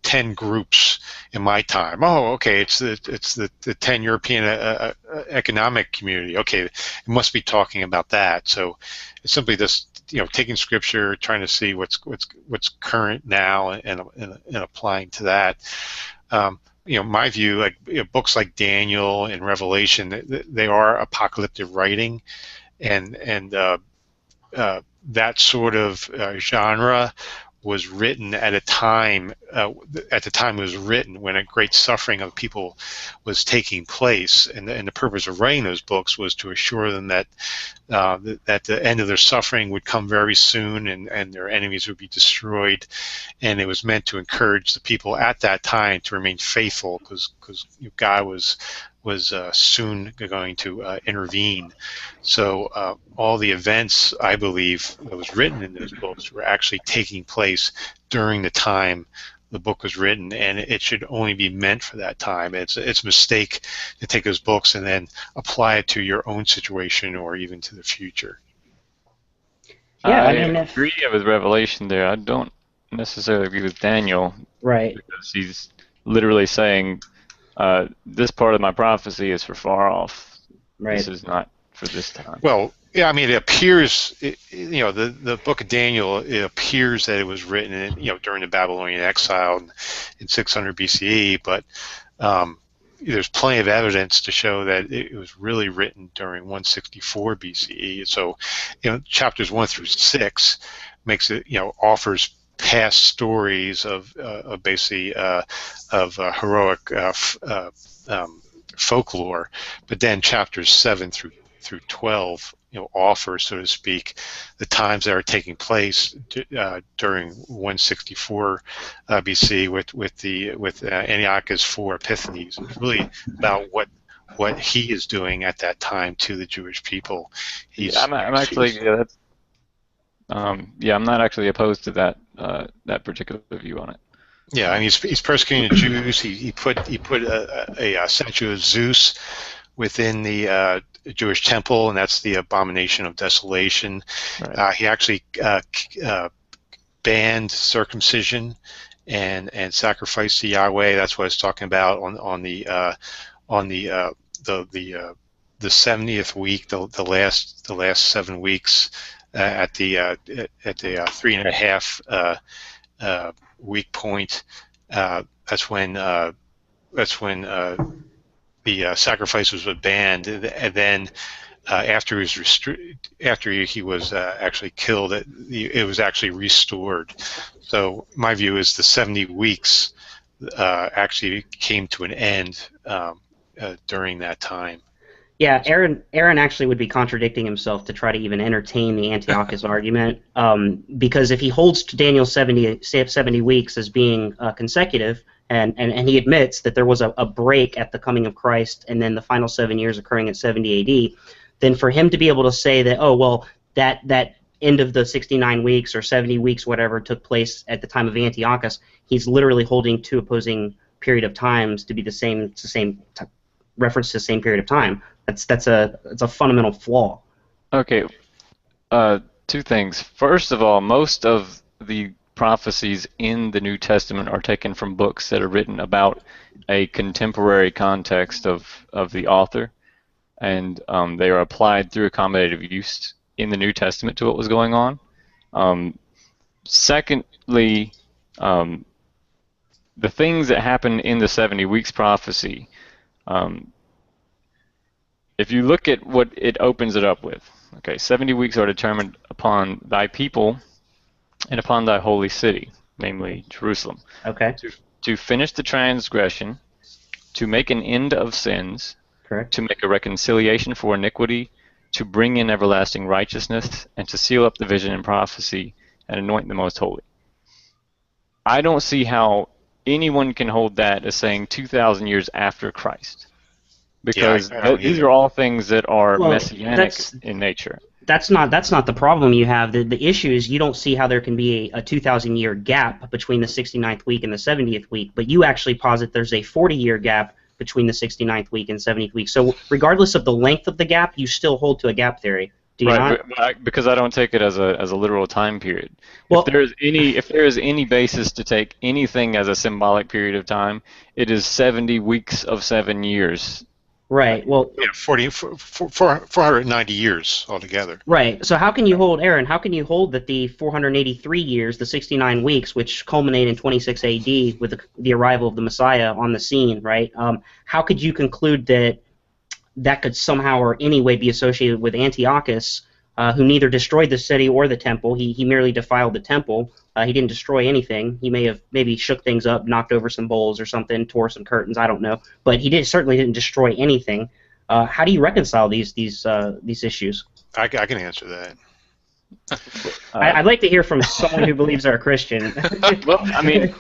10 groups in my time. Oh, okay, it's the 10 European economic community. Okay, it must be talking about that. So it's simply just taking scripture, trying to see what's current now, and applying to that. My view, like books like Daniel and Revelation, they are apocalyptic writing, and that sort of genre was written at a time, at the time it was written, when a great suffering of people was taking place, and the purpose of writing those books was to assure them that the end of their suffering would come very soon, and their enemies would be destroyed, and it was meant to encourage the people at that time to remain faithful, because God was soon going to intervene. So all the events, I believe, that was written in those books were actually taking place during the time the book was written, and it should only be meant for that time. It's a mistake to take those books and then apply it to your own situation or even to the future. Yeah, I agree with Revelation there. I don't necessarily agree with Daniel. Right. Because he's literally saying, this part of my prophecy is for far off. Right. This is not for this time. Well, yeah, I mean, it appears, the book of Daniel, it appears that it was written, during the Babylonian exile in 600 BCE, but there's plenty of evidence to show that it was really written during 164 BCE. So, chapters 1 through 6 makes it, offers past stories of basically of heroic folklore, but then chapters 7 through 12 offer, so to speak, the times that are taking place during 164 BC with Antiochus 4 Epiphanies. It's really about what he is doing at that time to the Jewish people. I'm not actually opposed to that particular view on it. Yeah, I mean, he's persecuting the Jews. He put a statue of Zeus within the Jewish temple, and that's the abomination of desolation. Right. He actually banned circumcision and sacrifice to Yahweh. That's what I was talking about on the 70th week, the last 7 weeks at the 3.5 week point. That's when the sacrifices were banned, and then after he was actually killed, it was actually restored. So my view is the 70 weeks actually came to an end during that time. Yeah, Aaron actually would be contradicting himself to try to even entertain the Antiochus argument, because if he holds to Daniel's 70 weeks as being consecutive, and he admits that there was a break at the coming of Christ and then the final 7 years occurring at 70 AD, then for him to be able to say that, oh, well, that end of the 69 weeks or 70 weeks, whatever, took place at the time of Antiochus, he's literally holding two opposing period of times to be the same reference to the same period of time. That's a fundamental flaw. Okay, two things. First of all, most of the prophecies in the New Testament are taken from books that are written about a contemporary context of the author, and they are applied through accommodative use in the New Testament to what was going on. Secondly, the things that happen in the 70 weeks prophecy, if you look at what it opens it up with, okay, 70 weeks are determined upon thy people and upon thy holy city, namely Jerusalem. Okay. To finish the transgression, to make an end of sins, correct, to make a reconciliation for iniquity, to bring in everlasting righteousness, and to seal up the vision and prophecy, and anoint the most holy. I don't see how anyone can hold that as saying 2,000 years after Christ, because these are all things that are messianic in nature. That's not the problem you have. The issue is you don't see how there can be a 2,000-year gap between the 69th week and the 70th week, but you actually posit there's a 40-year gap between the 69th week and 70th week. So regardless of the length of the gap, you still hold to a gap theory. Do you Right, not? because I don't take it as a literal time period. Well, If there is any basis to take anything as a symbolic period of time, it is 70 weeks of 7 years. right. Well, Yeah, 490 years altogether. right. So how can you hold, Aaron? How can you hold that the 483 years, the 69 weeks, which culminate in 26 A.D. with the arrival of the Messiah on the scene, right? How could you conclude that that could somehow or any way be associated with Antiochus, who neither destroyed the city or the temple? He merely defiled the temple. He didn't destroy anything. He may have maybe shook things up, knocked over some bowls or something, tore some curtains. I don't know, but certainly didn't destroy anything. How do you reconcile these issues? I can answer that. I'd like to hear from someone who believes they're a Christian. Well, I mean,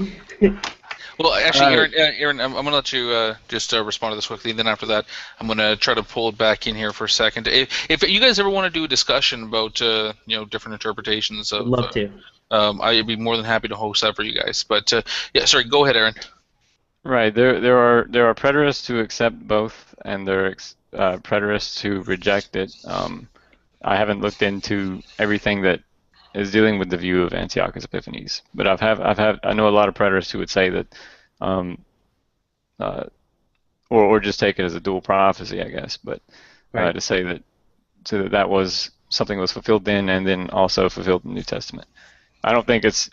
Well, actually, Aaron, I'm going to let you just respond to this quickly, and then after that, I'm going to try to pull it back in here for a second. If you guys ever want to do a discussion about different interpretations of, I'd love to. I'd be more than happy to host that for you guys. But yeah, sorry, go ahead, Aaron. right, there are preterists who accept both, and there are preterists who reject it. I haven't looked into everything that is dealing with the view of Antiochus Epiphanes, but I know a lot of preterists who would say that, or just take it as a dual prophecy, I guess, but Right. to say that was something that was fulfilled then and then also fulfilled in the New Testament. I don't think that's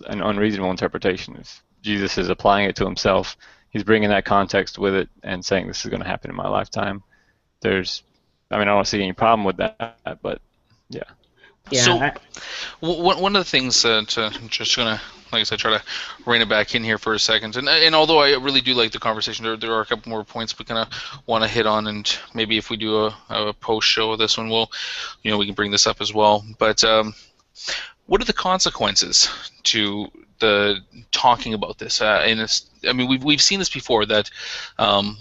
an unreasonable interpretation. If Jesus is applying it to himself, he's bringing that context with it and saying this is going to happen in my lifetime. I don't see any problem with that, but yeah. Yeah. So, one of the things that I'm just gonna, like I said, try to rein it back in here for a second. And although I really do like the conversation, there are a couple more points we kind of want to hit on, and maybe if we do a post show of this one, we can bring this up as well. But what are the consequences to the talking about this? We've seen this before. That,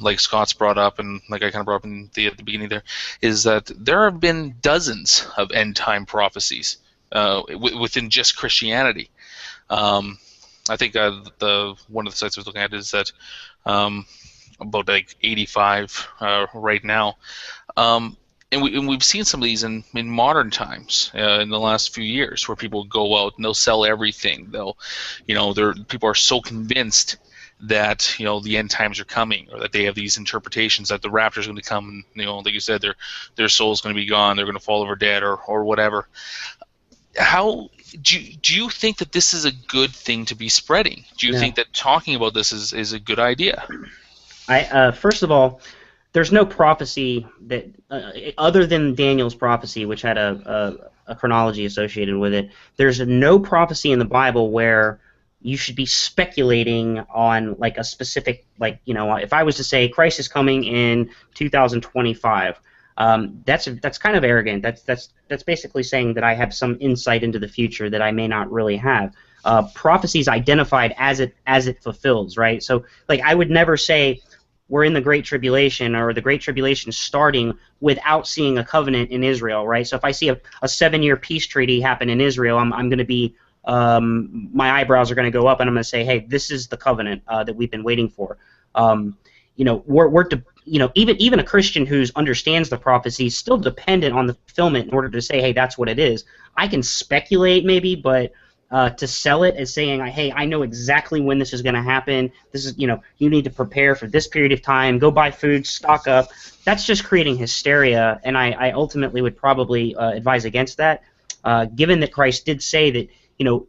like Scott's brought up, and like I kind of brought up at the beginning there, is that there have been dozens of end time prophecies within just Christianity. I think one of the sites I was looking at is that about like 85 right now. And we've seen some of these in modern times in the last few years, where people go out and they'll sell everything. People are so convinced that the end times are coming, or that they have these interpretations that the rapture is going to come, and like you said, their soul's going to be gone, they're going to fall over dead, or whatever. How do you think that this is a good thing to be spreading? Do you think that talking about this is a good idea? First of all, there's no prophecy that other than Daniel's prophecy, which had a chronology associated with it. There's no prophecy in the Bible where you should be speculating on like a specific, if I was to say Christ is coming in 2025, that's kind of arrogant. That's basically saying that I have some insight into the future that I may not really have. Prophecy is identified as it fulfills, right? So like I would never say we're in the Great Tribulation, or the Great Tribulation is starting, without seeing a covenant in Israel, right? So if I see a 7-year peace treaty happen in Israel, I'm going to be, my eyebrows are going to go up, and I'm going to say, hey, this is the covenant that we've been waiting for. Even a Christian who understands the prophecy is still dependent on the fulfillment in order to say, hey, that's what it is. I can speculate maybe, but to sell it as saying, hey, I know exactly when this is going to happen. This is, you need to prepare for this period of time. Go buy food, stock up. That's just creating hysteria, and I ultimately would probably advise against that, given that Christ did say that,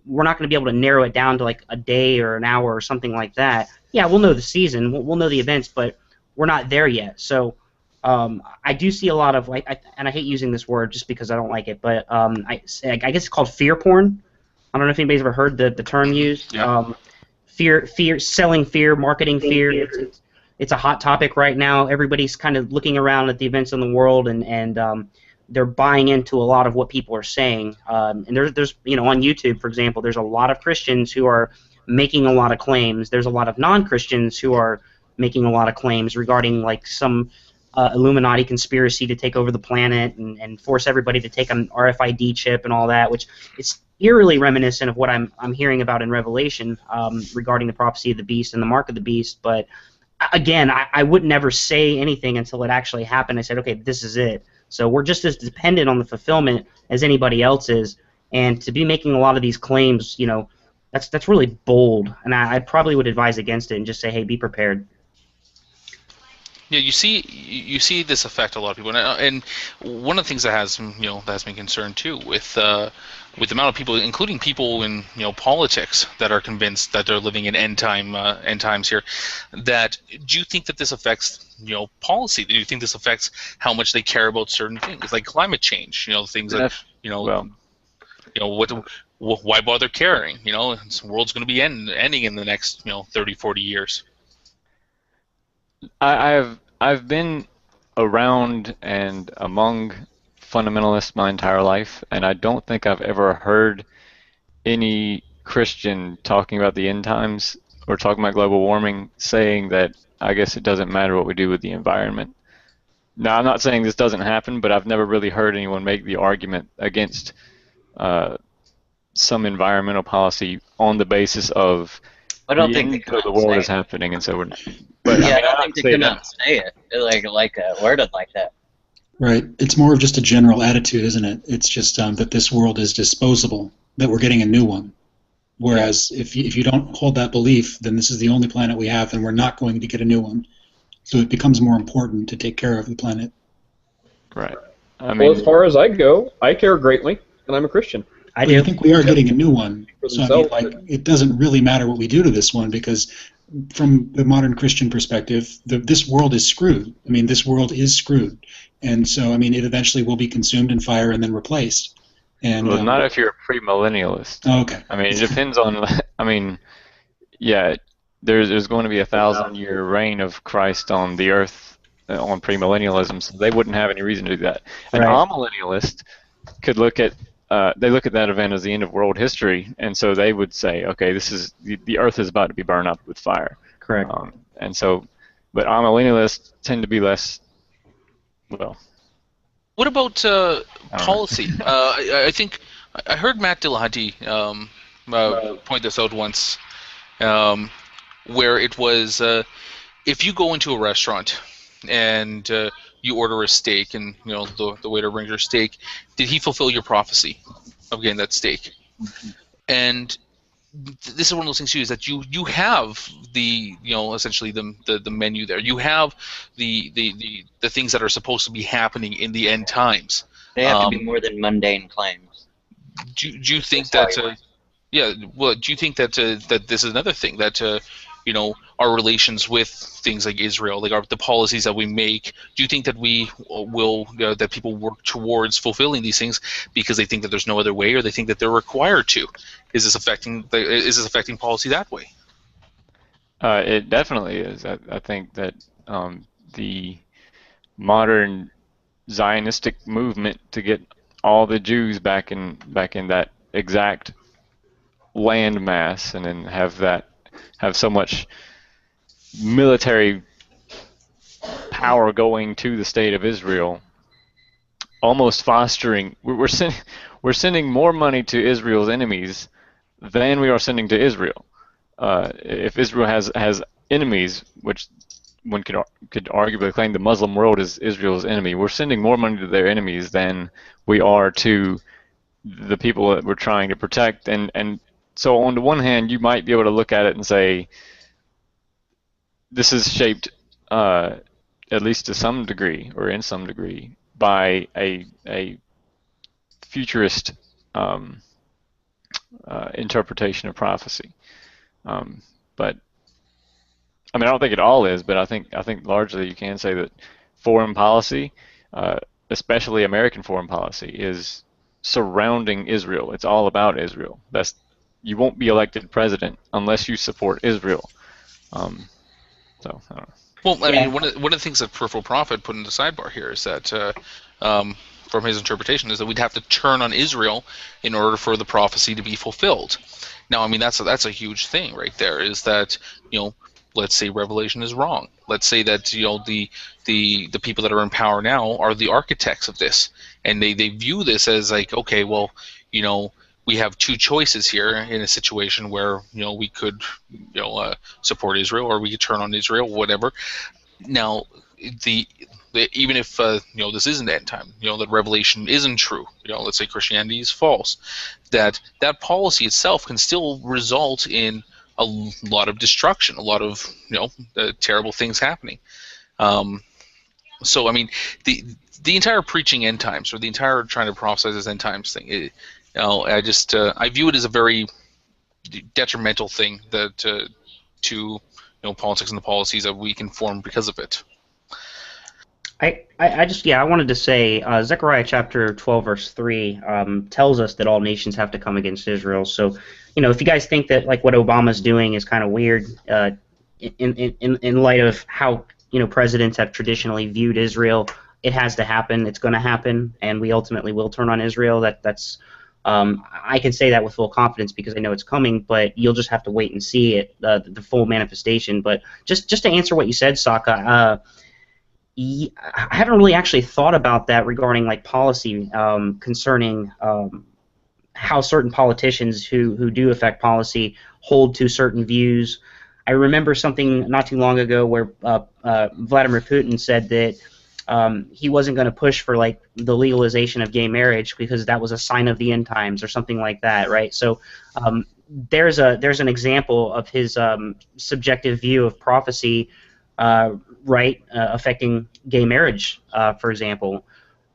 we're not going to be able to narrow it down to like a day or an hour or something like that. Yeah, we'll know the season, we'll know the events, but we're not there yet. So I do see a lot of, and I hate using this word just because I don't like it, but I guess it's called fear porn. I don't know if anybody's ever heard the term used. Yeah. Fear, selling fear, marketing fear. It's a hot topic right now. Everybody's kind of looking around at the events in the world, and they're buying into a lot of what people are saying. And there's on YouTube, for example, there's a lot of Christians who are making a lot of claims. There's a lot of non-Christians who are making a lot of claims regarding like some Illuminati conspiracy to take over the planet and force everybody to take an RFID chip and all that, which it's eerily reminiscent of what I'm hearing about in Revelation regarding the prophecy of the beast and the mark of the beast. But again, I would never say anything until it actually happened. I said, okay, this is it. So we're just as dependent on the fulfillment as anybody else is. And to be making a lot of these claims, that's really bold. And I probably would advise against it and just say, hey, be prepared. Yeah, you see this affect a lot of people, and one of the things that has me concerned too with the amount of people, including people in politics, that are convinced that they're living in end times here. That do you think that this affects policy? Do you think this affects how much they care about certain things, like climate change? Things that why bother caring? The world's going to be ending in the next 30, 40 years. I've been around and among fundamentalists my entire life, and I don't think I've ever heard any Christian talking about the end times or talking about global warming saying that I guess it doesn't matter what we do with the environment. Now, I'm not saying this doesn't happen, but I've never really heard anyone make the argument against some environmental policy on the basis of I don't think the world is happening, and so we're. But yeah, I don't think they come out and say it like worded like that. Right. It's more of just a general attitude, isn't it? It's just that this world is disposable, that we're getting a new one. Whereas if you don't hold that belief, then this is the only planet we have, and we're not going to get a new one. So it becomes more important to take care of the planet. Right. Well, as far as I go, I care greatly, and I'm a Christian. I think we are getting a new one. So it doesn't really matter what we do to this one, because from the modern Christian perspective, this world is screwed. I mean, this world is screwed. And so, it eventually will be consumed in fire and then replaced. And well, not if you're a premillennialist. Oh, okay. It depends on, there's going to be a 1,000-year reign of Christ on the earth on premillennialism, so they wouldn't have any reason to do that. An amillennialist could look at they look at that event as the end of world history, and so they would say, okay, this is the earth is about to be burned up with fire. Correct. And so, but amillennialists tend to be less, well. What about policy? I think I heard Matt Dillahunty point this out once, where it was if you go into a restaurant and you order a steak, and the waiter brings your steak, did he fulfill your prophecy of getting that steak? And this is one of those things too, is that you have the essentially the menu there. You have the things that are supposed to be happening in the end times. They have to be more than mundane claims. Do you think that? Do you think that that this is another thing that our relations with things like Israel, like the policies that we make? Do you think that we will that people work towards fulfilling these things because they think that there's no other way, or they think that they're required to? Is this affecting policy that way? It definitely is. I think that the modern Zionistic movement to get all the Jews back in that exact land mass, and then have so much military power going to the state of Israel, almost fostering. We're sending more money to Israel's enemies than we are sending to Israel. If Israel has enemies, which one could arguably claim the Muslim world is Israel's enemy, we're sending more money to their enemies than we are to the people that we're trying to protect. And so on the one hand, you might be able to look at it and say, this is shaped, at least to some degree, or in some degree, by a futurist interpretation of prophecy. But I don't think it all is, but I think largely you can say that foreign policy, especially American foreign policy, is surrounding Israel. It's all about Israel. You won't be elected president unless you support Israel. So I don't know. Well, one of the things that Peripheral Prophet put in the sidebar here is that, from his interpretation, is that we'd have to turn on Israel in order for the prophecy to be fulfilled. Now, that's a huge thing right there. Is that let's say Revelation is wrong. Let's say that the people that are in power now are the architects of this, and they view this as like, okay, well, we have two choices here in a situation where we could support Israel, or we could turn on Israel, whatever. Now, even if this isn't end time, that Revelation isn't true, let's say Christianity is false, that policy itself can still result in a lot of destruction, a lot of terrible things happening. So I mean, the entire preaching end times, or the entire trying to prophesize this end times thing, I view it as a very detrimental thing that to politics and the policies that we can form because of it. I wanted to say Zechariah chapter 12 verse 3 tells us that all nations have to come against Israel. So, if you guys think that like what Obama's doing is kind of weird, in light of how presidents have traditionally viewed Israel, it has to happen. It's going to happen, and we ultimately will turn on Israel. That's I can say that with full confidence because I know it's coming, but you'll just have to wait and see it, the full manifestation. But just to answer what you said, Sokka, I haven't really actually thought about that regarding like policy concerning how certain politicians who do affect policy hold to certain views. I remember something not too long ago where Vladimir Putin said that he wasn't going to push for like the legalization of gay marriage because that was a sign of the end times or something like that, right? So there's an example of his subjective view of prophecy, affecting gay marriage, for example,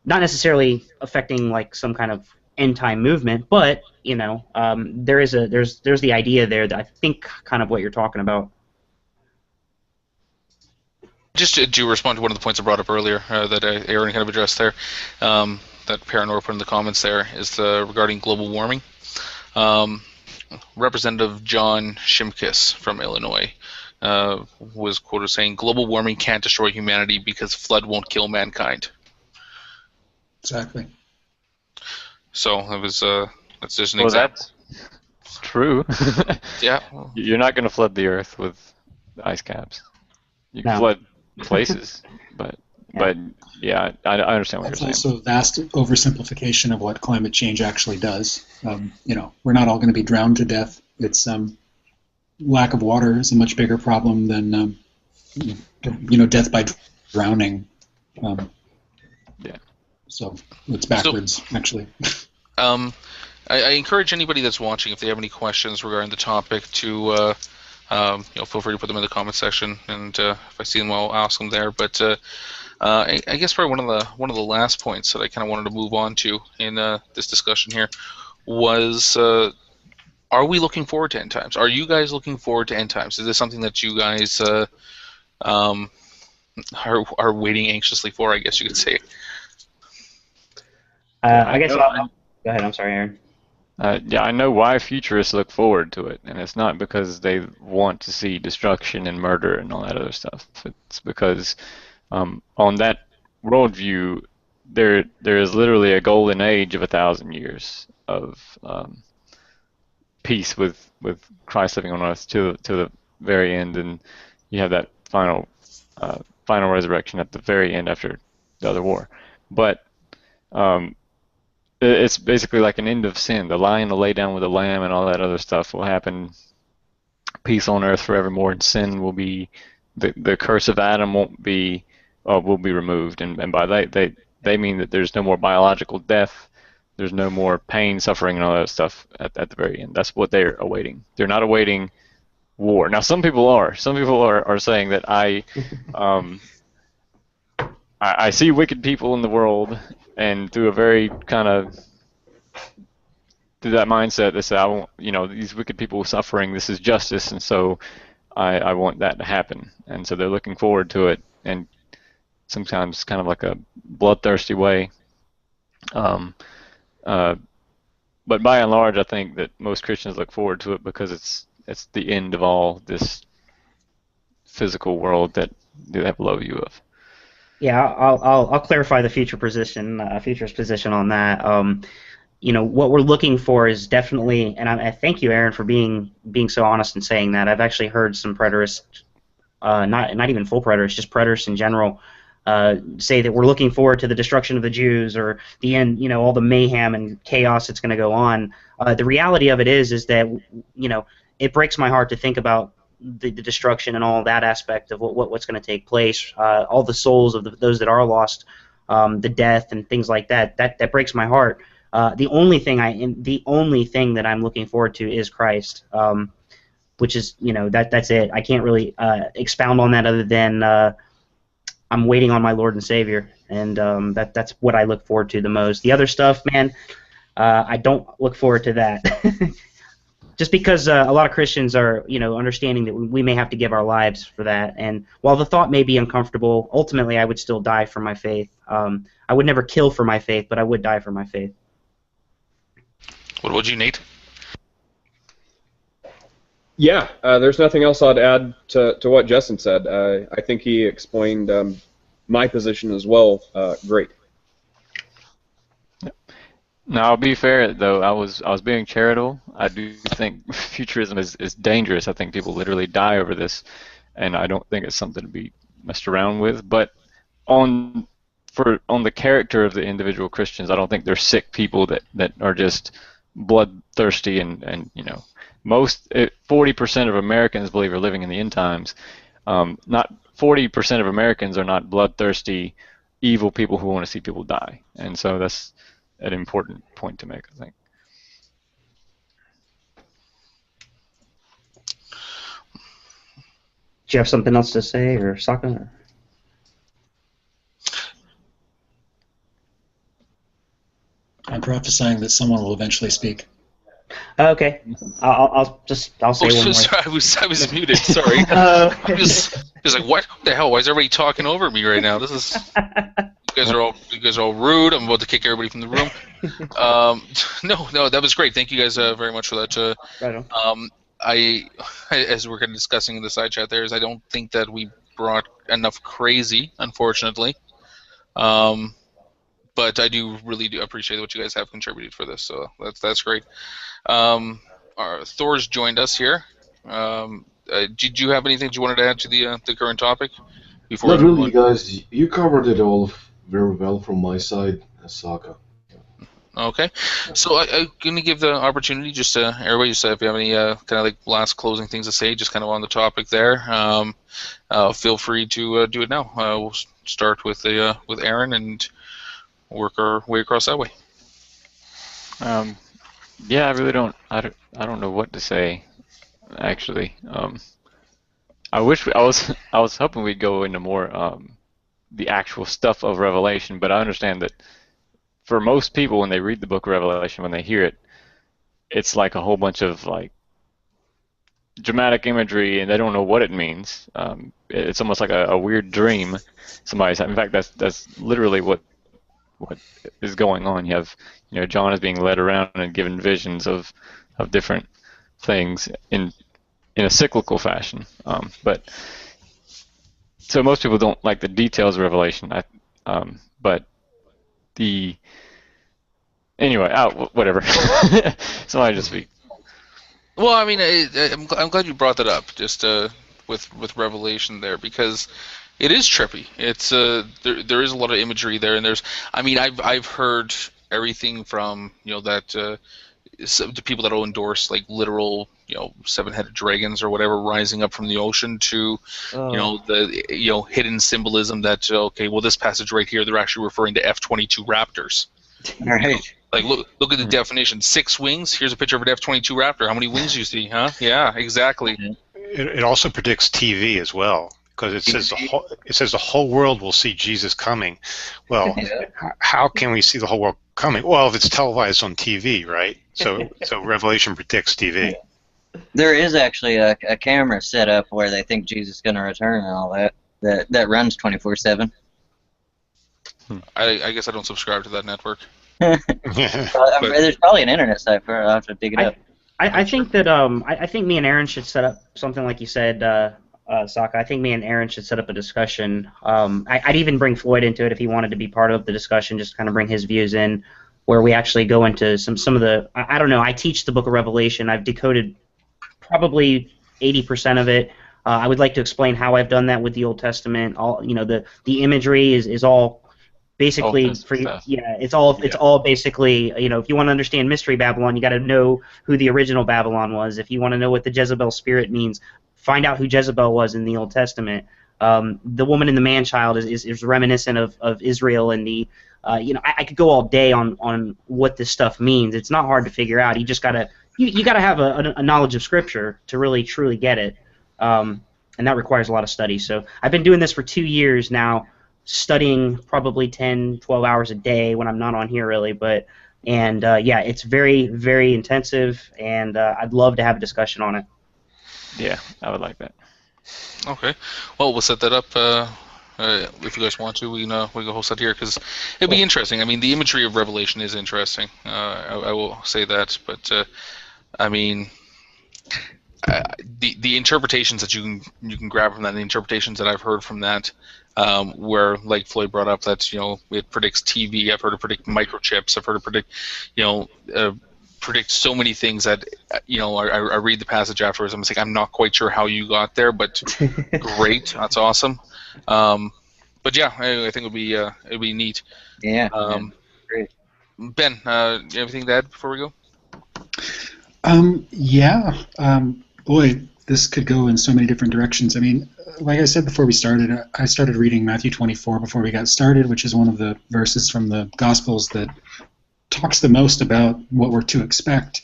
not necessarily affecting like some kind of end time movement, but there's the idea there that I think kind of what you're talking about. Just to respond to one of the points I brought up earlier that Aaron kind of addressed there, that Paranor put in the comments there, is regarding global warming. Representative John Shimkus from Illinois was quoted saying, "Global warming can't destroy humanity because flood won't kill mankind." Exactly. So that was that's just an example. That's true. Yeah. You're not going to flood the Earth with ice caps. You can flood places, but yeah, I understand what you're saying. It's also a vast oversimplification of what climate change actually does. We're not all going to be drowned to death. It's lack of water is a much bigger problem than death by drowning. Yeah. So it's backwards, actually. I encourage anybody that's watching, if they have any questions regarding the topic, to feel free to put them in the comment section, and if I see them, I'll ask them there. But I guess probably one of the last points that I kind of wanted to move on to in this discussion here was, are we looking forward to end times? Are you guys looking forward to end times? Is this something that you guys are waiting anxiously for, I guess you could say? I guess I'll go ahead. I'm sorry, Aaron. Yeah, I know why futurists look forward to it, and it's not because they want to see destruction and murder and all that other stuff. It's because on that worldview, there is literally a golden age of 1,000 years of peace with Christ living on earth to the very end, and you have that final resurrection at the very end after the other war. But it's basically like an end of sin. The lion will lay down with the lamb, and all that other stuff will happen. Peace on earth forevermore, and sin will be the curse of Adam will be removed, and by that they mean that there's no more biological death, there's no more pain, suffering, and all that stuff at the very end. That's what they're awaiting. They're not awaiting war. Now, some people are. Some people are saying that I see wicked people in the world, and through a very kind of through that mindset, they say, I want, these wicked people suffering, this is justice, and so I want that to happen. And so they're looking forward to it, and sometimes kind of like a bloodthirsty way. But by and large, I think that most Christians look forward to it because it's the end of all this physical world that they have a low view of. Yeah, I'll clarify the futurist position on that. What we're looking for is definitely, and I thank you, Aaron, for being so honest and saying that. I've actually heard some preterists, not even full preterists, just preterists in general, say that we're looking forward to the destruction of the Jews or the end, all the mayhem and chaos that's going to go on. The reality of it is that, it breaks my heart to think about the destruction and all that aspect of what's going to take place, all the souls of those that are lost, the death and things like that. That breaks my heart. The only thing that I'm looking forward to is Christ, which is that's it. I can't really expound on that other than I'm waiting on my Lord and Savior, and that's what I look forward to the most. The other stuff, man, I don't look forward to that. Just because a lot of Christians are, understanding that we may have to give our lives for that, and while the thought may be uncomfortable, ultimately I would still die for my faith. I would never kill for my faith, but I would die for my faith. What would you, Nate? Yeah, there's nothing else I'd add to what Justin said. I think he explained my position as well. Great. Now, I'll be fair though. I was being charitable. I do think futurism is dangerous. I think people literally die over this, and I don't think it's something to be messed around with. But on the character of the individual Christians, I don't think they're sick people that are just bloodthirsty and most 40% of Americans believe are living in the end times. Not 40% of Americans are not bloodthirsty, evil people who want to see people die, and so that's an important point to make, I think. Do you have something else to say, or Sokka? I'm prophesying that someone will eventually speak. Okay, I'll say one more. Sorry, I was muted. Sorry. I'm just like, what the hell? Why is everybody talking over me right now? This is you guys are all rude. I'm about to kick everybody from the room. No, that was great. Thank you guys very much for that. Right on. As we're kind of discussing in the side chat there, is I don't think that we brought enough crazy, unfortunately. But I do really appreciate what you guys have contributed for this, so that's great. Thor's joined us here. Did you have anything you wanted to add to the current topic? Not really, guys. You covered it all very well from my side, Sokka. Okay, so I'm going to give the opportunity just to everybody, just if you have any kind of like last closing things to say, just kind of on the topic there. Feel free to do it now. We'll start with Aaron and work our way across that way. Yeah, I really don't. I don't know what to say, actually. I was hoping we'd go into more the actual stuff of Revelation, but I understand that for most people, when they read the book of Revelation, when they hear it, it's like a whole bunch of like dramatic imagery, and they don't know what it means. It's almost like a weird dream somebody's had. In fact, that's literally what is going on. You have, John is being led around and given visions of different things in a cyclical fashion. But so most people don't like the details of Revelation. But anyway, whatever. Somebody just speak. Well, I mean, I'm glad you brought that up, just with Revelation there, because it is trippy. It's there is a lot of imagery there, and I've heard everything from that to people that will endorse like literal seven-headed dragons or whatever rising up from the ocean to the hidden symbolism that this passage right here, they're actually referring to F-22 Raptors. Right. Like look at the definition. 6 wings. Here's a picture of an F-22 Raptor. How many wings do you see? Huh? Yeah, exactly. It also predicts TV as well, because it says the whole world will see Jesus coming. Well, how can we see the whole world coming? Well, if it's televised on TV, right? So Revelation predicts TV. There is actually a camera set up where they think Jesus is going to return and all that runs 24/7. I guess I don't subscribe to that network. There's probably an internet site for it. I'll have to dig it up. I think that I think me and Aaron should set up something like you said, Sokka. I think me and Aaron should set up a discussion. I'd even bring Floyd into it if he wanted to be part of the discussion, just kind of bring his views in, where we actually go into some of the. I don't know. I teach the Book of Revelation. I've decoded probably 80% of it. I would like to explain how I've done that with the Old Testament. All the imagery is all. Basically, it's all basically, if you want to understand Mystery Babylon, you got to know who the original Babylon was. If you want to know what the Jezebel spirit means, find out who Jezebel was in the Old Testament. The woman and the man-child is reminiscent of Israel and the I could go all day on what this stuff means. It's not hard to figure out. You just gotta you gotta have a knowledge of Scripture to really truly get it, and that requires a lot of study. So I've been doing this for 2 years now, studying probably 10, 12 hours a day when I'm not on here really, yeah, it's very, very intensive, and I'd love to have a discussion on it. Yeah, I would like that. Okay, well, we'll set that up. If you guys want to, we can host that here because it'd be interesting. I mean, the imagery of Revelation is interesting. I will say that, but I mean, the interpretations that you can grab from that, and the interpretations that I've heard from that, where like Floyd brought up that it predicts TV. I've heard it predict microchips. I've heard it predict predict so many things that I read the passage afterwards. I'm just like, I'm not quite sure how you got there, but great, that's awesome. But yeah, I think it'll be neat. Yeah. Great. Ben, you have anything to add before we go? Yeah. Boy, this could go in so many different directions. I mean, like I said before we started, I started reading Matthew 24 before we got started, which is one of the verses from the Gospels that talks the most about what we're to expect.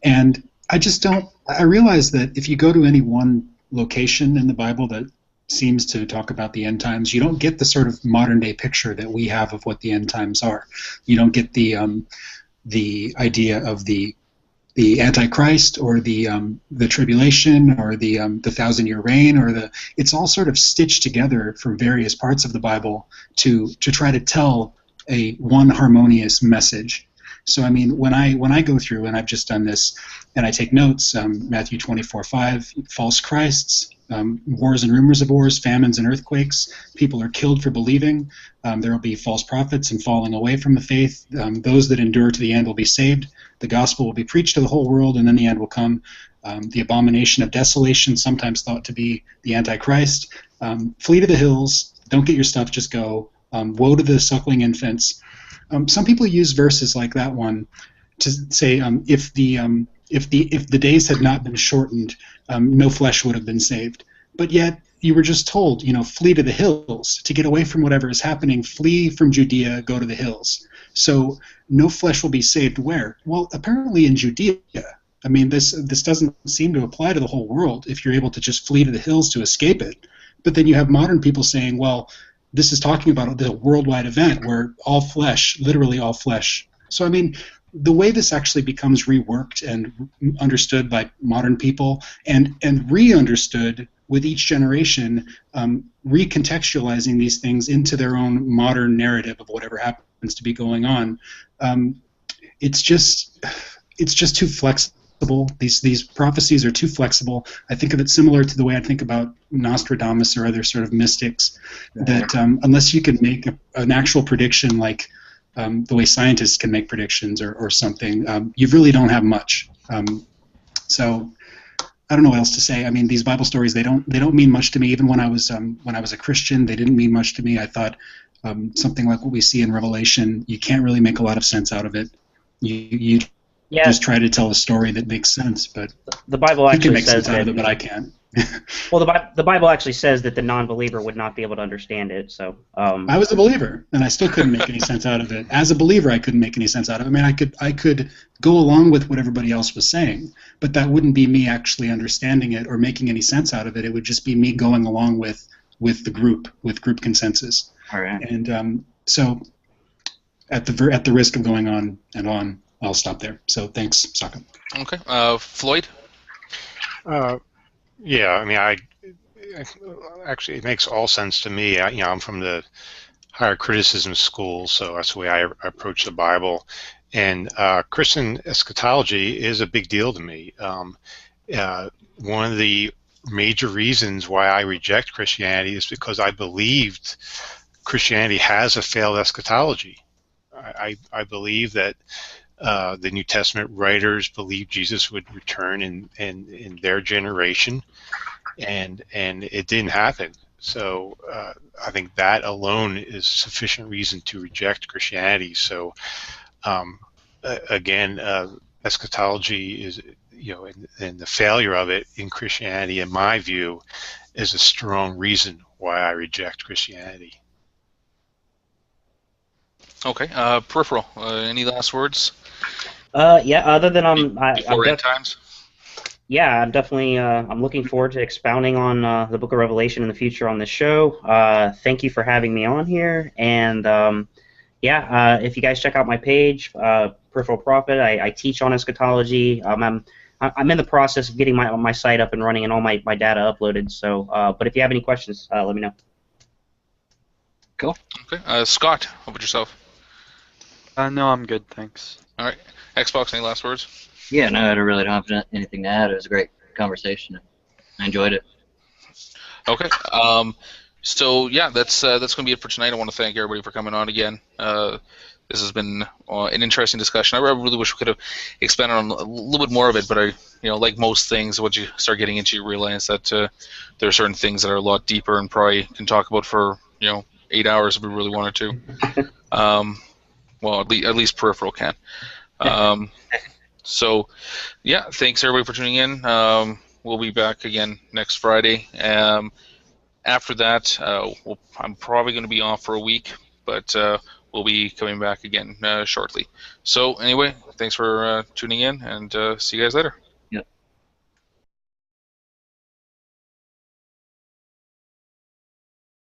And I realize that if you go to any one location in the Bible that seems to talk about the end times, you don't get the sort of modern day picture that we have of what the end times are. You don't get the idea of the Antichrist or the tribulation or the 1,000-year reign it's all sort of stitched together from various parts of the Bible to try to tell one harmonious message. So I mean, when I go through, and I've just done this, and I take notes, Matthew 24:5, false Christs, wars and rumors of wars, famines and earthquakes, people are killed for believing, there will be false prophets and falling away from the faith, those that endure to the end will be saved, the gospel will be preached to the whole world, and then the end will come. The abomination of desolation, sometimes thought to be the Antichrist, flee to the hills, don't get your stuff, just go, woe to the suckling infants. Some people use verses like that one to say if the days had not been shortened, no flesh would have been saved. But yet you were just told, flee to the hills to get away from whatever is happening. Flee from Judea, go to the hills. So no flesh will be saved where? Well, apparently in Judea. I mean, this doesn't seem to apply to the whole world if you're able to just flee to the hills to escape it. But then you have modern people saying, well, this is talking about a worldwide event where all flesh, literally all flesh. So, I mean, the way this actually becomes reworked and understood by modern people and re-understood with each generation, recontextualizing these things into their own modern narrative of whatever happens to be going on, it's just too flexible. These prophecies are too flexible. I think of it similar to the way I think about Nostradamus or other sort of mystics, that unless you can make an actual prediction like the way scientists can make predictions or something, you really don't have much. So I don't know what else to say. I mean, these Bible stories, they don't mean much to me. Even when I was a Christian, they didn't mean much to me. I thought something like what we see in Revelation, you can't really make a lot of sense out of it. You just try to tell a story that makes sense, but the Bible actually you can make says sense out of that, it, but I can't. well, the Bible actually says that the non-believer would not be able to understand it. So I was a believer, and I still couldn't make any sense out of it. As a believer, I couldn't make any sense out of it. I mean, I could go along with what everybody else was saying, but that wouldn't be me actually understanding it or making any sense out of it. It would just be me going along with the group, with group consensus. All right. And so, at the risk of going on and on, I'll stop there. So thanks, Sokka. Okay, Floyd. Yeah, I mean, actually, it makes all sense to me. I'm from the higher criticism school, so that's the way I approach the Bible. And Christian eschatology is a big deal to me. One of the major reasons why I reject Christianity is because I believed Christianity has a failed eschatology. I believe that the New Testament writers believed Jesus would return in their generation, and it didn't happen. So I think that alone is sufficient reason to reject Christianity. So again, eschatology and the failure of it in Christianity, in my view, is a strong reason why I reject Christianity. Okay. Peripheral. Any last words? Yeah. Other than Before end times? Yeah, I'm definitely I'm looking forward to expounding on the Book of Revelation in the future on this show. Thank you for having me on here, and if you guys check out my page, Peripheral Prophet, I teach on eschatology. I'm in the process of getting my site up and running and all my data uploaded. So, but if you have any questions, let me know. Cool. Okay. Scott, how about yourself? No, I'm good, thanks. All right. Xbox, any last words? Yeah, no, I really don't have anything to add. It was a great conversation. I enjoyed it. Okay. So yeah, that's going to be it for tonight. I want to thank everybody for coming on again. This has been an interesting discussion. I really wish we could have expanded on a little bit more of it, but like most things, once you start getting into, you realize that there are certain things that are a lot deeper and probably can talk about for 8 hours if we really wanted to. Well, at least Peripheral can. So, yeah, thanks everybody for tuning in. We'll be back again next Friday. After that, I'm probably going to be off for a week, but we'll be coming back again shortly. So, anyway, thanks for tuning in, and see you guys later.